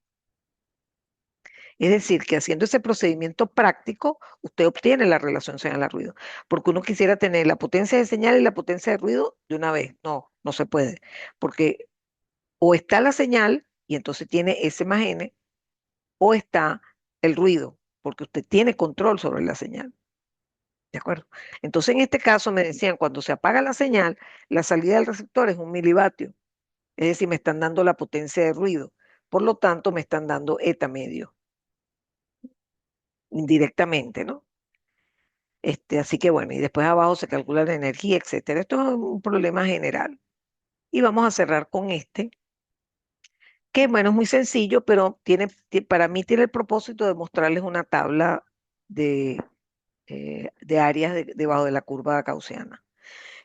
Es decir, que haciendo ese procedimiento práctico, usted obtiene la relación señal a ruido. Porque uno quisiera tener la potencia de señal y la potencia de ruido de una vez. No, no se puede. Porque o está la señal y entonces tiene S más N, o está el ruido, porque usted tiene control sobre la señal. ¿De acuerdo? Entonces, en este caso me decían, cuando se apaga la señal, la salida del receptor es 1 milivatio. Es decir, me están dando la potencia de ruido. Por lo tanto, me están dando eta medio, indirectamente, ¿no? Así que bueno, y después abajo se calcula la energía, etcétera. Esto es un problema general. Y vamos a cerrar con que bueno, es muy sencillo, pero para mí tiene el propósito de mostrarles una tabla de, de áreas debajo de la curva gaussiana.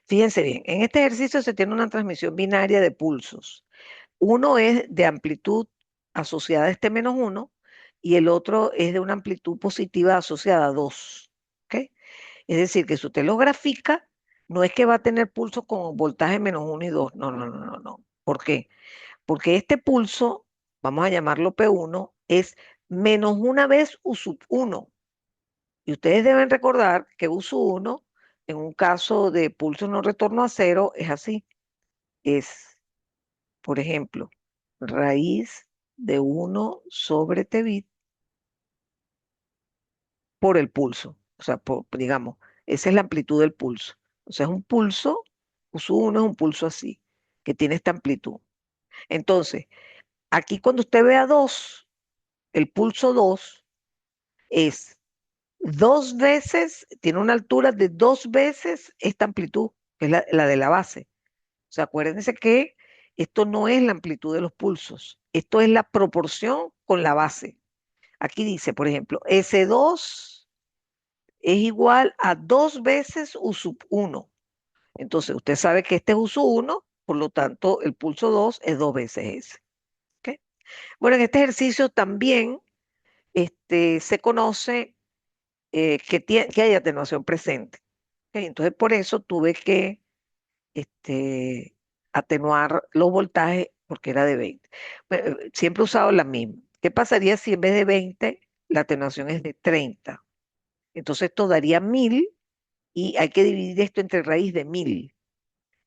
Fíjense bien, en este ejercicio se tiene una transmisión binaria de pulsos. Uno es de amplitud asociada a este menos uno y el otro es de una amplitud positiva asociada a 2. ¿Ok? Es decir, que si usted lo grafica, no es que va a tener pulsos con voltaje menos uno y 2. No, no, no, no, no. ¿Por qué? Porque este pulso, vamos a llamarlo P1, es menos una vez U sub 1. Y ustedes deben recordar que U sub 1, en un caso de pulso no retorno a cero, es así. Es, por ejemplo, raíz de 1/T bit por el pulso. O sea, digamos, esa es la amplitud del pulso. O sea, es un pulso, U1 es un pulso así, que tiene esta amplitud. Entonces, aquí cuando usted vea 2, el pulso 2 es 2 veces, tiene una altura de 2 veces esta amplitud, que es la de la base. O sea, acuérdense que esto no es la amplitud de los pulsos, esto es la proporción con la base. Aquí dice, por ejemplo, S2 es igual a 2 veces U sub 1. Entonces, usted sabe que este es U sub 1, por lo tanto, el pulso 2 es 2 veces ese. ¿Ok? Bueno, en este ejercicio también se conoce que hay atenuación presente. ¿Ok? Entonces, por eso tuve que este, atenuar los voltajes porque era de 20. Siempre he usado la misma. ¿Qué pasaría si en vez de 20 la atenuación es de 30? Entonces esto daría 1000 y hay que dividir esto entre raíz de 1000.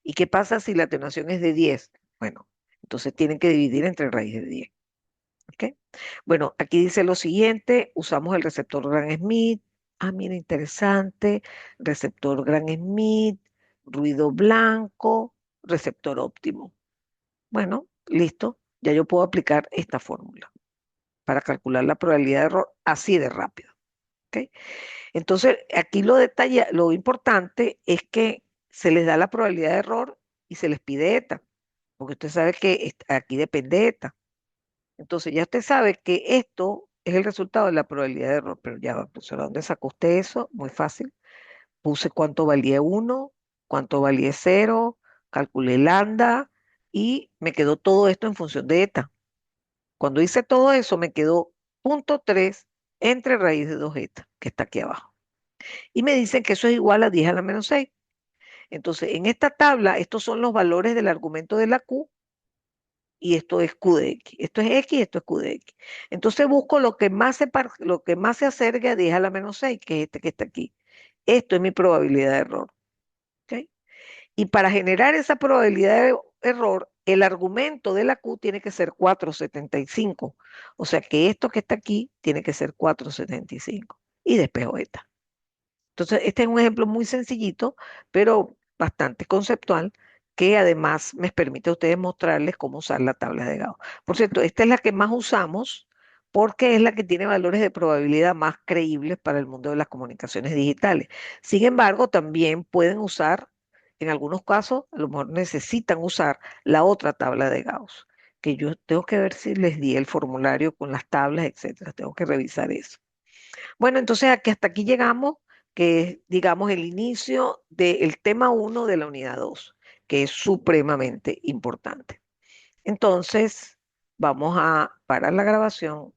¿Y qué pasa si la atenuación es de 10? Bueno, entonces tienen que dividir entre raíz de 10. ¿Ok? Bueno, aquí dice lo siguiente, usamos el receptor Gram-Schmidt. Ah, mira, interesante. Receptor Gram-Schmidt, ruido blanco, receptor óptimo. Bueno, listo. Ya yo puedo aplicar esta fórmula para calcular la probabilidad de error así de rápido. ¿Ok? Entonces, aquí lo importante es que se les da la probabilidad de error y se les pide eta, porque usted sabe que aquí depende eta. Entonces, ya usted sabe que esto es el resultado de la probabilidad de error, pero ya va, profesora, ¿dónde sacó usted eso? Muy fácil. Puse cuánto valía uno, cuánto valía cero, calculé lambda y me quedó todo esto en función de eta. Cuando hice todo eso, me quedó 0,3 entre raíz de 2 eta, que está aquí abajo. Y me dicen que eso es igual a 10 a la menos 6. Entonces, en esta tabla, estos son los valores del argumento de la Q y esto es Q de X. Esto es X y esto es Q de X. Entonces busco lo que más se acerque a 10 a la menos 6, que es este que está aquí. Esto es mi probabilidad de error. ¿Ok? Y para generar esa probabilidad de error, el argumento de la Q tiene que ser 475. O sea que esto que está aquí tiene que ser 475. Y despejo esta. Entonces, este es un ejemplo muy sencillito, pero bastante conceptual, que además me permite a ustedes mostrarles cómo usar la tabla de Gauss. Por cierto, esta es la que más usamos porque es la que tiene valores de probabilidad más creíbles para el mundo de las comunicaciones digitales. Sin embargo, también pueden usar, en algunos casos, a lo mejor necesitan usar la otra tabla de Gauss, que yo tengo que ver si les di el formulario con las tablas, etcétera. Tengo que revisar eso. Bueno, entonces aquí hasta aquí llegamos, que es, digamos, el inicio del tema uno de la unidad 2, que es supremamente importante. Entonces, vamos a parar la grabación